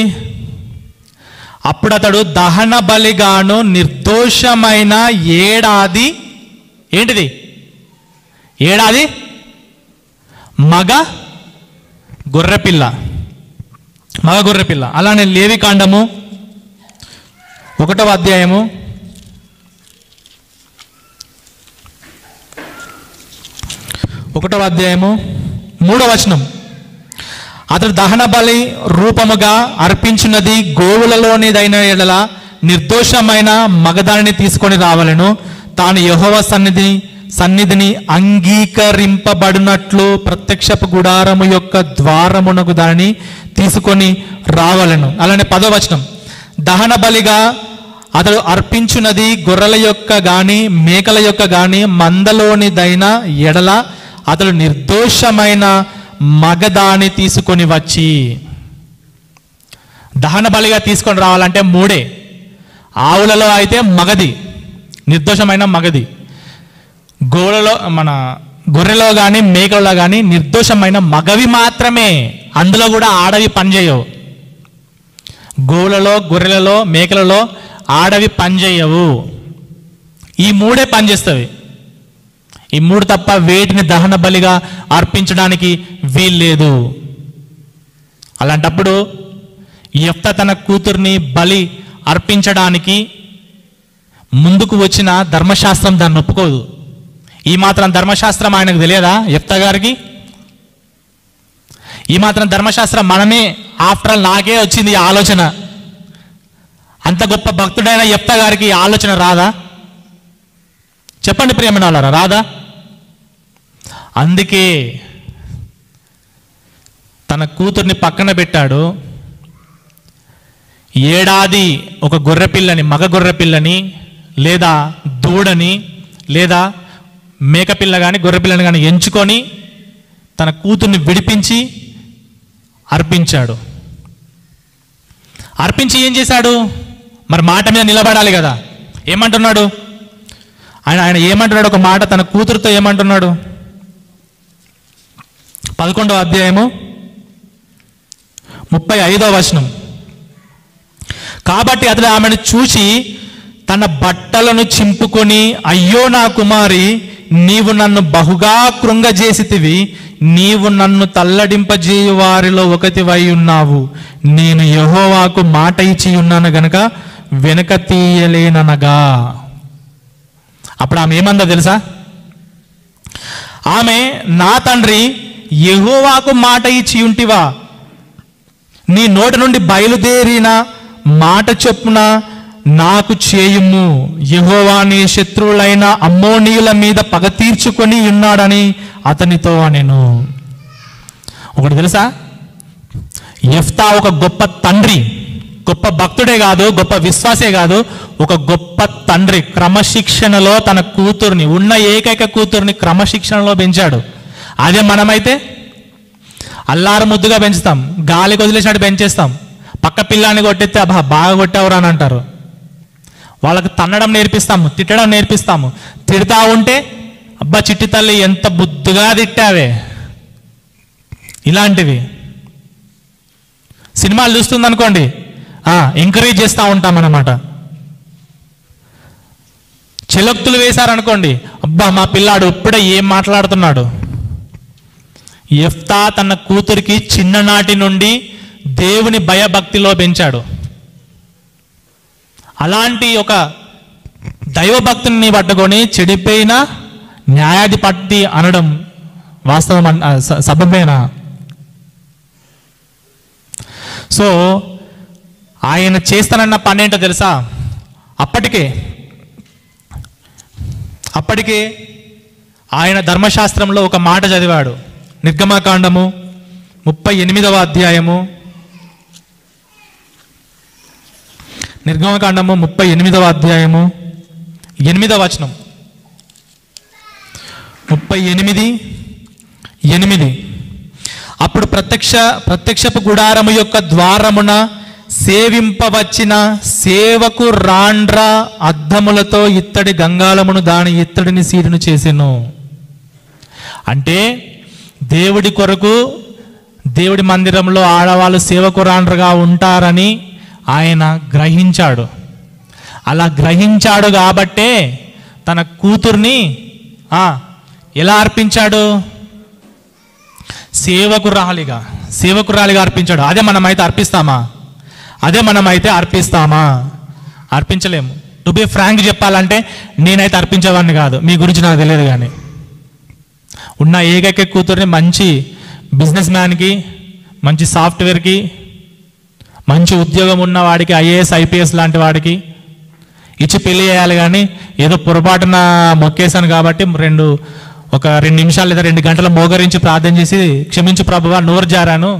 అప్పుడు అతడు దహన బలిగాను నిర్దోషమైన ఏడాది, ఏంటిది? ఏడాది మగ గొర్రెపిల్ల, మగ గొర్రెపిల్ల. అలానే లేవి కాండము 1వ అధ్యాయము 3వ వచనం. అతడు దహన బలి రూపముగా అర్పించినది గోవులలోనిదైన ఎడల నిర్దోషమైన మగదానిని తీసుకొని రావలను. తాను యెహోవా సన్నిధిని అంగీకరింపబడినట్లు ప్రత్యక్షపు గుడారము యొక్క ద్వారమునకు దానిని తీసుకొని రావలను. అలానే 10వ వచనం. దహన బలిగా అతడు అర్పించున్నది గొర్రెల యొక్క గాని మేకల యొక్క గాని మందలోనిదైన ఎడల అతడు నిర్దోషమైన మగదాని తీసుకొని వచ్చి, దహన బలిగా తీసుకొని రావాలంటే 3. ఆవులలో అయితే మగది, నిర్దోషమైన మగది. గొర్రెలో కానీ మేకలలో కానీ నిర్దోషమైన మగవి మాత్రమే. అందులో కూడా ఆడవి పనిచేయవు. గోవులలో, గొర్రెలలో, మేకలలో ఆడవి పనిచేయవు. ఈ 3 పనిచేస్తవి. ఈ 3 తప్ప వేటిని దహన బలిగా అర్పించడానికి వీల్లేదు. అలాంటప్పుడు యెఫ్తా తన కూతుర్ని బలి అర్పించడానికి ముందుకు వచ్చిన ధర్మశాస్త్రం దాన్ని ఒప్పుకోదు. ఈ మాత్రం ధర్మశాస్త్రం ఆయనకు తెలియదా? యెఫ్తా గారికి ఈ మాత్రం ధర్మశాస్త్రం మనమే. ఆఫ్టర్ ఆల్ నాకే వచ్చింది ఈ ఆలోచన. అంత గొప్ప భక్తుడైన యెఫ్తా గారికి ఈ ఆలోచన రాదా? చెప్పండి ప్రియమైన వాళ్ళారా, రాదా? అందుకే తన కూతుర్ని పక్కన పెట్టాడు. ఏడాది ఒక గొర్రెపిల్లని, మగ గొర్రెపిల్లని లేదా దూడని లేదా మేకపిల్ల కానీ గొర్రెపిల్లని కానీ ఎంచుకొని తన కూతుర్ని విడిపించి అర్పించాడు. అర్పించి ఏం చేశాడు? మరి మాట మీద నిలబడాలి కదా. ఏమంటున్నాడు ఆయన ఏమంటున్నాడు? ఒక మాట తన కూతురుతో ఏమంటున్నాడు? 11వ అధ్యాయము 35వ వచనం. కాబట్టి అతడు ఆమెను చూసి తన బట్టలను చింపుకొని, అయ్యో నా కుమారి, నీవు నన్ను బహుగా కృంగజేసితివి. నీవు నన్ను తల్లడింపజేయు వారిలో ఒకటివై ఉన్నావు. నేను యెహోవాకు మాట ఇచ్చి ఉన్నాను గనక వెనక తీయలేననగా. అప్పుడు ఆమె ఏమందో తెలుసా? ఆమె, నా తండ్రి, యెహోవాకు మాట ఇచ్చి ఉంటివా? నీ నోటి నుండి బయలుదేరిన మాట చొప్పున నాకు చేయుము. యెహోవా నీ శత్రువులైన అమ్మోనీయుల మీద పగ తీర్చుకొని ఉన్నాడని అతనితో అనెను. ఒకటి తెలుసా? యెఫ్తా ఒక గొప్ప తండ్రి, గొప్ప భక్తుడే కాదు, గొప్ప విశ్వాసే కాదు, ఒక గొప్ప తండ్రి. క్రమశిక్షణలో తన కూతుర్ని, ఉన్న ఏకైక కూతుర్ని క్రమశిక్షణలో పెంచాడు. అదే మనమైతే అల్లారు ముద్దుగా పెంచుతాం, గాలికి వదిలేసినట్టు పెంచేస్తాం. పక్క పిల్లాన్ని కొట్టేస్తే అబ్బా బాగా కొట్టేవరా అని అంటారు. వాళ్ళకి తన్నడం నేర్పిస్తాము, తిట్టడం నేర్పిస్తాము. తిడతా ఉంటే అబ్బా చిట్టి తల్లి ఎంత బుద్ధిగా తిట్టావే, ఇలాంటివి. సినిమాలు చూస్తుంది అనుకోండి, ఎంకరేజ్ చేస్తూ ఉంటాం అన్నమాట. చెలక్తులు వేశారనుకోండి, అబ్బా మా పిల్లాడు ఇప్పుడే ఏం మాట్లాడుతున్నాడు. యెఫ్తా తన కూతురికి చిన్ననాటి నుండి దేవుని భయభక్తిలో పెంచాడు. అలాంటి ఒక దైవభక్తుని పట్టుకొని చెడిపోయిన న్యాయాధిపతి అనడం వాస్తవం సబబేనా? సో ఆయన చేస్తానన్న పని ఏంటో తెలుసా? అప్పటికే ఆయన ధర్మశాస్త్రంలో ఒక మాట చదివాడు. నిర్గమకాండము 38వ అధ్యాయము, నిర్గమకాండము 38వ అధ్యాయము 8వ వచనం. 38:8. అప్పుడు ప్రత్యక్షపు గుడారము యొక్క ద్వారమున సేవింపవచ్చిన సేవకు రాండ్ర అద్దములతో ఇత్తడి గంగాళమును దాని ఇత్తడిని సీరును చేసెను. అంటే దేవుడి కొరకు దేవుడి మందిరంలో ఆడవాళ్ళు సేవకురాండ్రుగా ఉంటారని ఆయన గ్రహించాడు. అలా గ్రహించాడు కాబట్టే తన కూతుర్ని ఎలా అర్పించాడు? సేవకురాలిగా అర్పించాడు. అదే మనమైతే అర్పిస్తామా? అర్పించలేము. టు బి ఫ్రాంక్ చెప్పాలంటే నేనైతే అర్పించేవాడిని కాదు. మీ గురించి నాకు తెలియదు. కానీ ఉన్న ఏకైక కూతుర్ని మంచి బిజినెస్ మ్యాన్కి, మంచి సాఫ్ట్వేర్కి, మంచి ఉద్యోగం ఉన్న వాడికి, ఐఏఎస్ ఐపీఎస్ లాంటి వాడికి ఇచ్చి పెళ్లి చేయాలి. కానీ ఏదో పొరపాటున మొక్కేశాను కాబట్టి ఒక 2 నిమిషాలు లేదా 2 గంటలు మోకరించి ప్రార్థన చేసి క్షమించు ప్రభువా, నోరు జారాను,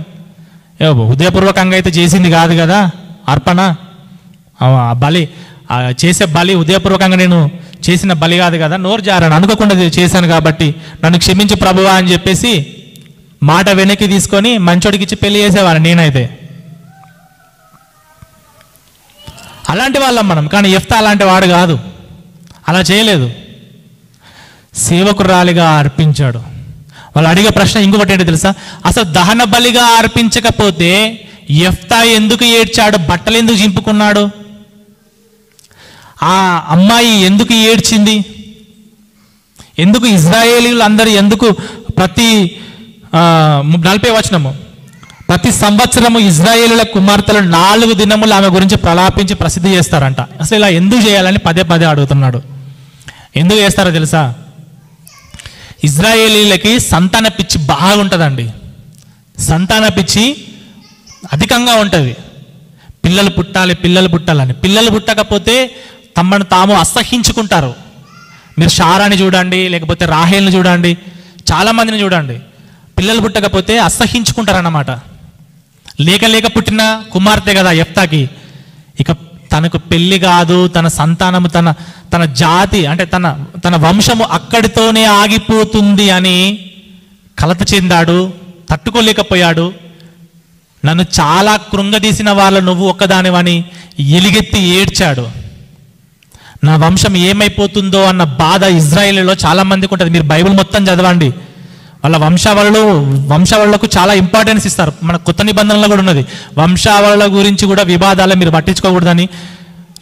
హృదయపూర్వకంగా అయితే చేసింది కాదు కదా అర్పణ, బలి చేసే బలి హృదయపూర్వకంగా నేను చేసిన బలి కాదు కదా, నోరు జారాను, అనుకోకుండా చేశాను కాబట్టి నన్ను క్షమించు ప్రభువా అని చెప్పేసి మాట వెనక్కి తీసుకొని మంచోడికి ఇచ్చి పెళ్లి చేసేవాడు నేనైతే. అలాంటి వాళ్ళం మనం. కానీ యెఫ్తా అలాంటి వాడు కాదు, అలా చేయలేదు. సేవకురాలిగా అర్పించాడు. వాళ్ళు అడిగే ప్రశ్న ఇంకొకటి ఏంటో తెలుసా? అసలు దహన బలిగా అర్పించకపోతే యెఫ్తా ఎందుకు ఏడ్చాడు? బట్టలు ఎందుకు చింపుకున్నాడు? ఆ అమ్మాయి ఎందుకు ఏడ్చింది? ఎందుకు ఇజ్రాయేలీలు అందరూ ఎందుకు ప్రతి 40వ వచనము, ప్రతి సంవత్సరము ఇజ్రాయేలుల కుమార్తెలు 4 దినములు ఆమె గురించి ప్రలాపించి ప్రసిద్ధి చేస్తారంట. అసలు ఇలా ఎందుకు చేయాలని పదే అడుగుతున్నాడు. ఎందుకు చేస్తారో తెలుసా? ఇజ్రాయేలీలకి సంతాన పిచ్చి బాగుంటుందండి. సంతాన పిచ్చి అధికంగా ఉంటుంది. పిల్లలు పుట్టాలని. పిల్లలు పుట్టకపోతే తమను తాము అసహించుకుంటారు. మీరు షారాని చూడండి, లేకపోతే రాహేల్ని చూడండి, చాలామందిని చూడండి. పిల్లలు పుట్టకపోతే అసహించుకుంటారన్నమాట. లేక పుట్టిన కుమార్తె కదా యెఫ్తాకి. ఇక తనకు పెళ్లి కాదు, తన సంతానము, తన జాతి అంటే తన వంశము అక్కడితోనే ఆగిపోతుంది అని కలత చెందాడు, తట్టుకోలేకపోయాడు. నన్ను చాలా కృంగదీసిన వాళ్ళు నువ్వు ఒక్కదానివని ఎలుగెత్తి ఏడ్చాడు. నా వంశం ఏమైపోతుందో అన్న బాధ ఇజ్రాయేలీలో చాలా మందికి ఉంటుంది. మీరు బైబిల్ మొత్తం చదవండి. వాళ్ళ వంశావళులకు చాలా ఇంపార్టెన్స్ ఇస్తారు. మన కొత్త నిబంధనలో కూడా ఉన్నది. వంశావళుల గురించి కూడా వివాదాలు మీరు పట్టించుకోకూడదని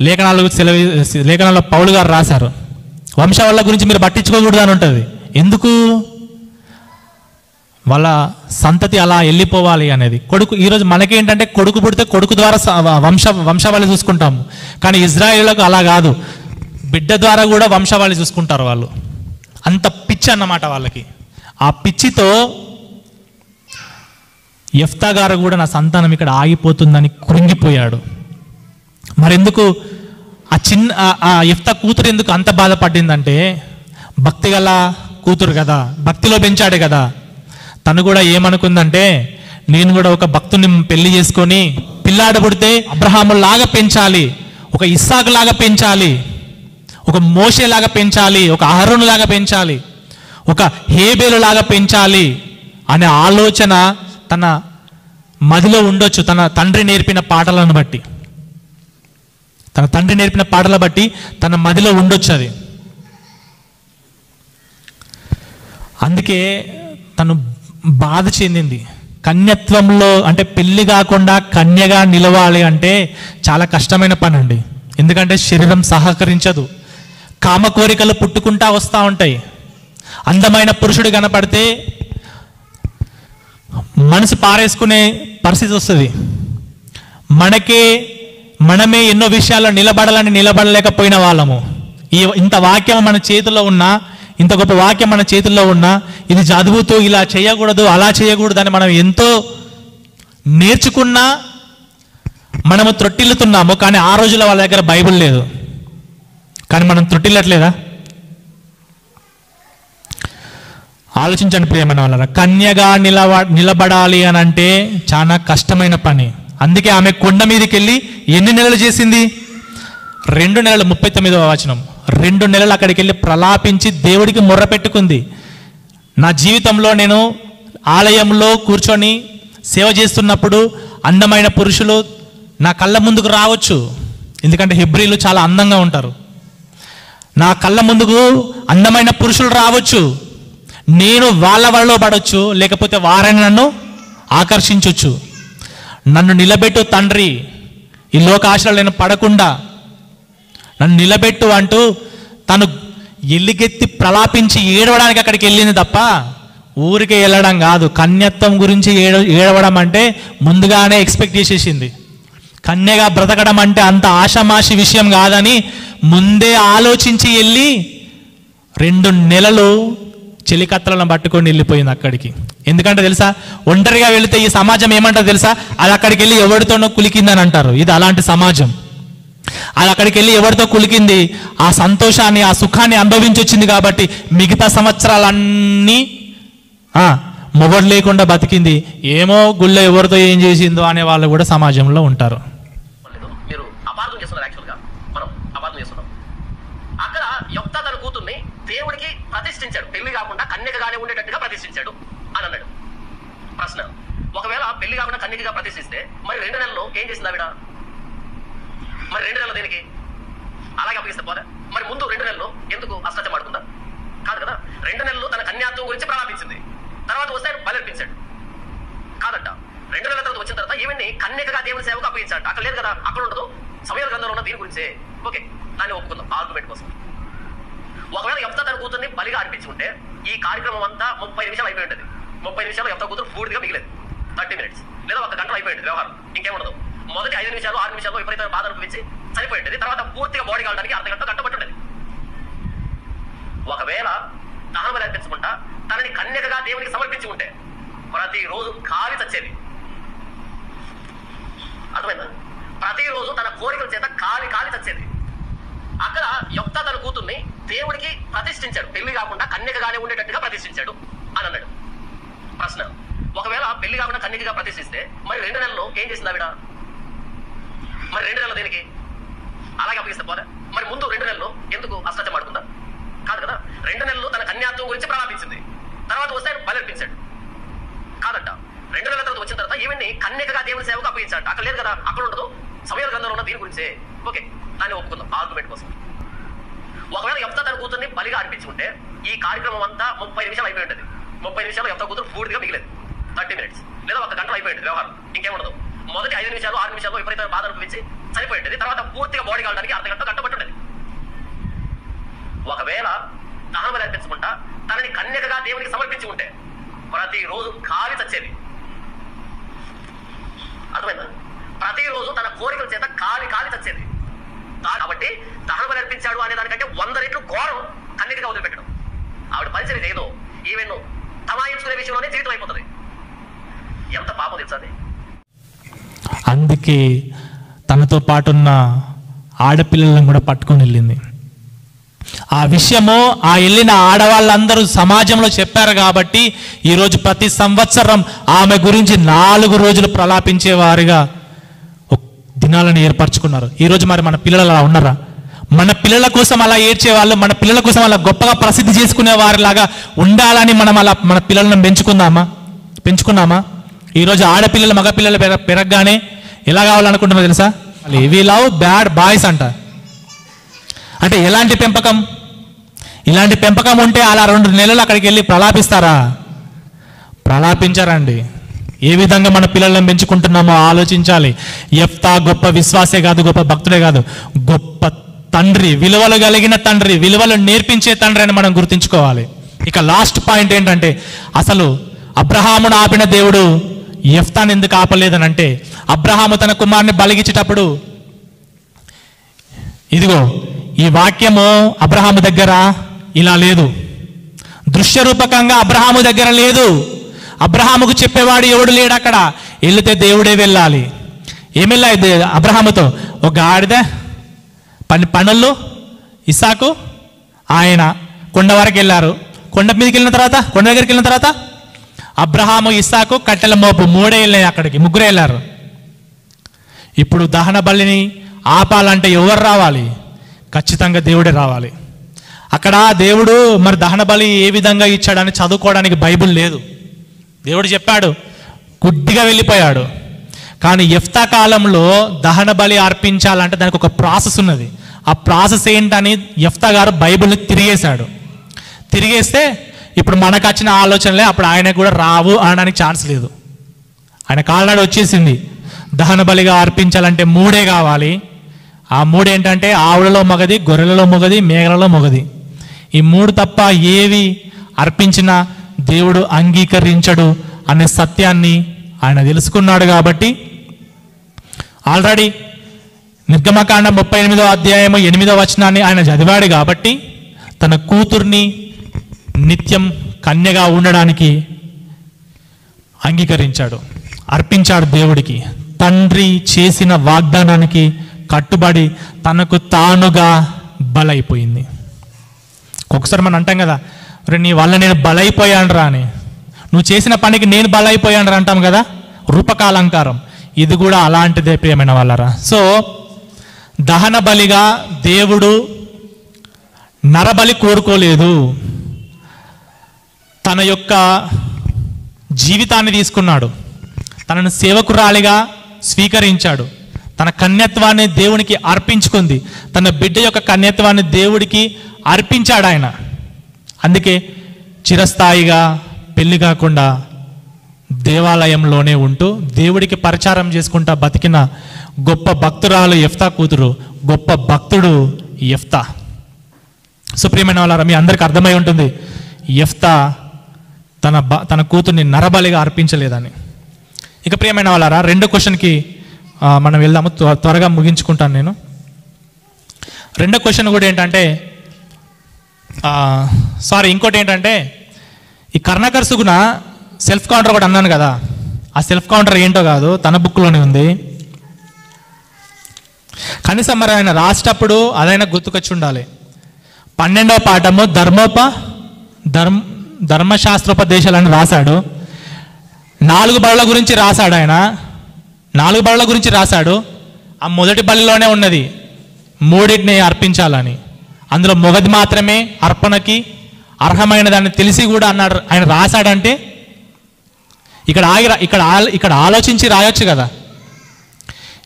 లేఖనాల్లో పౌలు గారు రాశారు. వంశావళుల గురించి మీరు పట్టించుకోకూడదు అని ఉంటుంది. ఎందుకు? వాళ్ళ సంతతి అలా వెళ్ళిపోవాలి అనేది. ఈరోజు మనకేంటంటే కొడుకు పుడితే కొడుకు ద్వారా వంశావళి చూసుకుంటాము. కానీ ఇజ్రాయేలులకు అలా కాదు, బిడ్డ ద్వారా కూడా వంశావళి చూసుకుంటారు వాళ్ళు. అంత పిచ్చి అన్నమాట వాళ్ళకి. ఆ పిచ్చితో యెఫ్తా గారు కూడా నా సంతానం ఇక్కడ ఆగిపోతుందని కృంగిపోయాడు. మరెందుకు ఆ యెఫ్తా కూతురు ఎందుకు అంత బాధపడిందంటే, భక్తి గల కూతురు కదా, భక్తిలో పెంచాడు కదా. తను కూడా ఏమనుకుందంటే, నేను కూడా ఒక భక్తుని పెళ్లి చేసుకొని పిల్లాడు పుడితే అబ్రహాము లాగా పెంచాలి, ఒక ఇస్సాకు లాగా పెంచాలి, ఒక మోషే లాగా పెంచాలి, ఒక అహరోను లాగా పెంచాలి, ఒక హేబేలు లాగా పెంచాలి అనే ఆలోచన తన మదిలో ఉండొచ్చు. తన తండ్రి నేర్పిన పాటలను బట్టి, తన మదిలో ఉండొచ్చు అది. అందుకే తను బాధ చెందింది. కన్యత్వంలో అంటే పెళ్లి కాకుండా కన్యగా నిలవాలి అంటే చాలా కష్టమైన పని అండి. ఎందుకంటే శరీరం సహకరించదు. కామ కోరికలు పుట్టుకుంటా వస్తూ ఉంటాయి. అందమైన పురుషుడు కనపడితే మనసు పారేసుకునే పరిస్థితి వస్తుంది. మనమే ఎన్నో విషయాల్లో నిలబడలేకపోయిన వాళ్ళము. ఇంత వాక్యం మన చేతుల్లో ఉన్నా, ఇంత గొప్ప వాక్యం మన చేతుల్లో ఉన్నా, ఇది చదువుతూ ఇలా చేయకూడదు, అలా చేయకూడదు అని మనం ఎంతో నేర్చుకున్నా మనము త్రొట్టిల్లుతున్నాము. కానీ ఆ రోజుల్లో వాళ్ళ దగ్గర బైబిల్ లేదు. కానీ మనం త్రొట్టిల్లట్లేదా? ఆలోచించండి ప్రియమైన వాళ్ళ. కన్యగా నిలబడాలి అని అంటే చాలా కష్టమైన పని. అందుకే ఆమె కొండ మీదకి వెళ్ళి ఎన్ని నెలలు చేసింది? 2 నెలలు. 39వ వచనం. 2 నెలలు అక్కడికి వెళ్ళి ప్రలాపించి దేవుడికి మొర్ర పెట్టుకుంది. నా జీవితంలో నేను ఆలయంలో కూర్చొని సేవ చేస్తున్నప్పుడు అందమైన పురుషులు నా కళ్ళ ముందుకు రావచ్చు. ఎందుకంటే హెబ్రీలు చాలా అందంగా ఉంటారు. నా కళ్ళ ముందుకు అందమైన పురుషులు రావచ్చు. నేను వాళ్ళలో పడవచ్చు, లేకపోతే వారైనా నన్ను ఆకర్షించవచ్చు. నన్ను నిలబెట్టు తండ్రి, ఈ లోకాశలో నేను పడకుండా నన్ను నిలబెట్టు అంటూ తను ఎల్లిగెత్తి ప్రలాపించి ఏడవడానికి అక్కడికి వెళ్ళింది తప్ప ఊరికే వెళ్ళడం కాదు. కన్యత్వం గురించి ఏడవడం అంటే ముందుగానే ఎక్స్పెక్ట్ చేసేసింది. కన్యగా బ్రతకడం అంటే అంత ఆషామాషి విషయం కాదని ముందే ఆలోచించి వెళ్ళి 2 నెలలు చెలికత్తలను పట్టుకొని వెళ్ళిపోయింది అక్కడికి. ఎందుకంటే తెలుసా, ఒంటరిగా వెళితే ఈ సమాజం ఏమంటారు తెలుసా, అది అక్కడికి వెళ్ళి ఎవరితోనో కులికిందని అంటారు. ఇది అలాంటి సమాజం. అది అక్కడికి వెళ్ళి ఎవరితో కులికింది, ఆ సంతోషాన్ని ఆ సుఖాన్ని అనుభవించి వచ్చింది కాబట్టి మిగతా సంవత్సరాలన్నీ మొగడు లేకుండా బతికింది. ఏమో గుళ్ళ ఎవరితో ఏం చేసిందో అనే వాళ్ళు కూడా సమాజంలో ఉంటారు. మీరు అపార్థం చేస్తున్నారు. యాక్చువల్గా మనం అపార్థం చేస్తున్నాం. అక్కడ యొప్తా తన కూతుర్ని దేవుడికి ప్రతిష్ఠించాడు, పెళ్లి కాకుండా కన్యకగానే ఉండేటట్టుగా ప్రతిష్ఠించాడు అని అన్నాడు. ప్రశ్న, ఒకవేళ పెళ్లి కాకుండా కన్యకగా ప్రతిష్ఠిస్తే మరి 2 నెలల్లో ఏం చేసింది ఆవిడ? మరి 2 నెలలు దేనికి? అలాగే అప్పగిస్తే పోదా? మరి ముందు 2 నెలల్లో ఎందుకు అశ్రద్ధ ఆడుకుందా? కాదు కదా. 2 నెలలు తన కన్యాత్వం గురించి ప్రలాపించింది, తర్వాత వస్తే బలర్పించాడు. కాదంట. 2 నెలల తర్వాత వచ్చిన తర్వాత ఈవెన్ని కన్యకగా దేవుని సేవకు అప్పగించాడు. అక్కడ లేదు కదా, అక్కడ ఉండదు. సమయాల గ్రంథంలో ఉన్న దీని గురించే. ఓకే, దాన్ని ఒప్పుకుందాం ఆర్గ్యుమెంట్ కోసం. ఒకవేళ యొప్తా తన కూతుర్ని బలిగా అర్పించి ఉంటే ఈ కార్యక్రమం అంతా 30 నిమిషాలు అయిపోయి ఉంటుంది. 30 నిమిషాలు యొప్తా కూతురు పూర్తిగా మిగిలేదు. 30 minutes లేదా 1 గంట అయిపోయింది వ్యవహారం, ఇంకేముండదు. మొదటి 5 నిమిషాలు 6 నిమిషాలు విపరీతమైన బాధ అనిపించి చనిపోయి ఉంటుంది. తర్వాత పూర్తిగా బాడీ కావడానికి అర్ధ గంట కట్టబట్టి ఉండేది. ఒకవేళ దహన బలి అర్పించకుండా తనని కన్యకగా దేవునికి సమర్పించి ఉంటే ప్రతిరోజు కాలి చచ్చేది. అర్థమైందా? ప్రతిరోజు తన కోరికల చేత కాలి చచ్చేది. అక్కడ యొప్తా తన కూతుర్ని దేవుడికి ప్రతిష్ఠించాడు, పెళ్లి కాకుండా కన్యకగానే ఉండేటట్టుగా ప్రతిష్ఠించాడు అని అన్నాడు. ప్రశ్న, ఒకవేళ పెళ్లి కాకుండా కన్యకగా ప్రతిష్ఠిస్తే మరి 2 నెలల్లో ఏం చేసింది ఆవిడ? మరి 2 నెలలు దేనికి? అలాగే అప్పగిస్తే పోదా? మరి ముందు 2 నెలల్లో ఎందుకు అశ్రద్ధ ఆడుకుందా? కాదు కదా. 2 నెలలు తన కన్యాత్వం గురించి ప్రలాపించింది, తర్వాత వస్తే బలర్పించాడు. కాదంట. 2 నెలల తర్వాత వచ్చిన తర్వాత ఈవెన్ని కన్యకగా దేవుని సేవకు అప్పగించాడు. అక్కడ లేదు కదా, అక్కడ ఉండదు. సమయాల గ్రంథంలో ఉన్న దీని గురించే. ఓకే, దాన్ని ఒప్పుకుందాం ఆర్గ్యుమెంట్ కోసం. ఒకవేళ యొప్తా తన కూతుర్ని బలిగా అర్పించి ఉంటే ఈ కార్యక్రమం అంతా 30 నిమిషాలు అయిపోయి ఉంటుంది. 30 నిమిషాలు యొప్తా కూతురు పూర్తిగా మిగిలేదు. 30 minutes లేదా 1 గంట అయిపోయి ఉంటుంది వ్యవహారం, ఇంకేముండదు. మొదటి 5 నిమిషాలు 6 నిమిషాలు విపరీతమైన బాధ అనిపించి చనిపోయి ఉంటుంది. తర్వాత పూర్తిగా బాడీ కావడానికి అర్ధ గంట కట్టబట్టి ఉండేది. ఒకవేళ దహన బలి అర్పించకుండా తనని కన్యకగా దేవునికి సమర్పించి ఉంటే ప్రతిరోజు కాలి చచ్చేది. అర్థమైందా? ప్రతిరోజు తన కోరికల చేత కాలి చచ్చేది. కాబట్టి దహన బలి అర్పించాడు అనే దానికంటే 100 రెట్లు ఘోరం కన్యకగా వదిలిపెట్టడం. ఆవిడ పరిచయం ఏదో ఈవెన్ తమాయించుకునే విషయంలోనే జీవితం అయిపోతుంది. ఎంత పాపం తెలుసా? అందుకే తనతో పాటున్న ఆడపిల్లలను కూడా పట్టుకొని వెళ్ళింది. ఆ విషయము ఆ వెళ్ళిన ఆడవాళ్ళందరూ సమాజంలో చెప్పారు కాబట్టి ఈరోజు ప్రతి సంవత్సరం ఆమె గురించి 4 రోజులు ప్రలాపించేవారుగా దినాలను ఏర్పరచుకున్నారు. ఈరోజు మరి మన పిల్లలు అలా ఉన్నారా? మన పిల్లల కోసం అలా ఏడ్చేవాళ్ళు, మన పిల్లల కోసం అలా గొప్పగా ప్రసిద్ధి చేసుకునే వారిలాగా ఉండాలని మనం అలా మన పిల్లలను పెంచుకున్నామా? ఈరోజు ఆడపిల్లలు మగపిల్లలు పెరగగానే ఎలా కావాలనుకుంటున్నారో తెలుసా? వి లవ్ బ్యాడ్ బాయ్స్ అంట. అంటే ఎలాంటి పెంపకం? ఇలాంటి పెంపకం ఉంటే అలా 2 నెలలు అక్కడికి వెళ్ళి ప్రలాపిస్తారా? ప్రలాపించారండి. ఏ విధంగా మన పిల్లలను పెంచుకుంటున్నామో ఆలోచించాలి. యెఫ్తా గొప్ప విశ్వాసే కాదు, గొప్ప భక్తుడే కాదు, గొప్ప తండ్రి, విలువలు కలిగిన తండ్రి, విలువలు నేర్పించే తండ్రి అని మనం గుర్తుంచుకోవాలి. ఇక లాస్ట్ పాయింట్ ఏంటంటే, అసలు అబ్రహామును ఆపిన దేవుడు యెఫ్తాను ఎందుకు ఆపలేదని అంటే, అబ్రహాము తన కుమారుని బలిగించేటప్పుడు ఇదిగో ఈ వాక్యము అబ్రహాము దగ్గర ఇలా లేదు, దృశ్యరూపకంగా అబ్రహాము దగ్గర లేదు. అబ్రహాముకు చెప్పేవాడు ఎవడు లేడు అక్కడ. వెళితే దేవుడే వెళ్ళాలి. ఏమి వెళ్ళాలి అబ్రహాముతో? ఒక గాడిద, 10 పనులు, ఇస్సాకు, ఆయన కొండ వరకు వెళ్ళారు. కొండ మీదకి వెళ్ళిన తర్వాత, కొండ దగ్గరికి వెళ్ళిన తర్వాత అబ్రహాము, ఇస్సాకు, కట్టెల మోపు 3 వెళ్ళాయి అక్కడికి, 3 వెళ్ళారు. ఇప్పుడు దహన బలిని ఆపాలంటే ఎవరు రావాలి? ఖచ్చితంగా దేవుడే రావాలి. అక్కడ దేవుడు మరి దహన బలి ఏ విధంగా ఇచ్చాడని చదువుకోవడానికి బైబిల్ లేదు. దేవుడు చెప్పాడు, గుడ్డిగా వెళ్ళిపోయాడు. కానీ యెఫ్తా కాలంలో దహన బలి అర్పించాలంటే దానికి ఒక ప్రాసెస్ ఉన్నది. ఆ ప్రాసెస్ ఏంటని యెఫ్తా గారు బైబిల్ని తిరిగేస్తే ఇప్పుడు మనకు వచ్చిన ఆలోచనలే అప్పుడు ఆయన కూడా రావు అనడానికి ఛాన్స్ లేదు. ఆయన కాళ్ళనాడు వచ్చేసింది. దహన బలిగా అర్పించాలంటే 3 కావాలి. ఆ 3 ఏంటంటే ఆవులలో మగది, గొర్రెలలో మొగది, మేకలలో మొగది. ఈ 3 తప్ప ఏవి అర్పించినా దేవుడు అంగీకరించడు అనే సత్యాన్ని ఆయన తెలుసుకున్నాడు. కాబట్టి ఆల్రెడీ నిర్గమకాండం 38వ అధ్యాయము 8వ వచనాన్ని ఆయన చదివాడు. కాబట్టి తన కూతుర్ని నిత్యం కన్యగా ఉండడానికి అంగీకరించాడు, అర్పించాడు దేవుడికి. తండ్రి చేసిన వాగ్దానానికి కట్టుబడి తనకు తానుగా బలైపోయింది. ఒక్కొక్కసారి మనం అంటాం కదా, నీ వల్ల నేను బలైపోయాను రా అని. నువ్వు చేసిన పనికి నేను బలైపోయాను రా అంటాం కదా, రూపకాలంకారం. ఇది కూడా అలాంటిదే ప్రియమైన వాళ్ళరా. సో దహన బలిగా దేవుడు నరబలి కోరుకోలేదు. తన యొక్క జీవితాన్ని తీసుకున్నాడు, తనను సేవకురాలిగా స్వీకరించాడు, తన కన్యత్వాన్ని దేవునికి అర్పించుకుంది, తన బిడ్డ యొక్క కన్యత్వాన్ని దేవుడికి అర్పించాడు ఆయన. అందుకే చిరస్థాయిగా పెళ్లి కాకుండా దేవాలయంలోనే ఉంటూ దేవుడికి పరిచారం చేసుకుంటా బతికిన గొప్ప భక్తురాలు యెఫ్తా కూతురు, గొప్ప భక్తుడు యెఫ్తా. సో ప్రియమైన వాళ్ళారా, మీ అందరికి అర్థమై ఉంటుంది యెఫ్తా తన కూతుర్ని నరబలిగా అర్పించలేదని. ఇక ప్రియమైన వాళ్ళారా, 2వ క్వశ్చన్కి మనం వెళ్దాము. త్వరగా ముగించుకుంటాను నేను. 2వ క్వశ్చన్ కూడా ఏంటంటే, ఇంకోటి ఏంటంటే, ఈ కర్ణాకర్ సుగుణ సెల్ఫ్ కౌంటర్ ఒకటి అన్నాను కదా, ఆ సెల్ఫ్ కౌంటర్ ఏంటో కాదు, తన బుక్లోనే ఉంది. కనీసం మరి ఆయన రాసేటప్పుడు అదైనా గుర్తుకొచ్చి ఉండాలి. 12వ పాఠము ధర్మశాస్త్రోపదేశాలని రాశాడు. 4 బలుల గురించి రాశాడు ఆయన. 4 బలుల గురించి రాశాడు. ఆ మొదటి బలిలోనే ఉన్నది 3 అర్పించాలని. అందులో మొగది మాత్రమే అర్పణకి అర్హమైన దాన్ని తెలిసి కూడా అన్నాడు ఆయన. రాశాడంటే ఇక్కడ ఆలోచించి రాయొచ్చు కదా,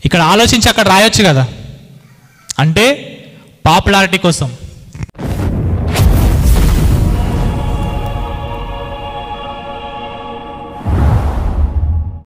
ఇక్కడ ఆలోచించి అక్కడ రాయొచ్చు కదా. అంటే పాపులారిటీ కోసం,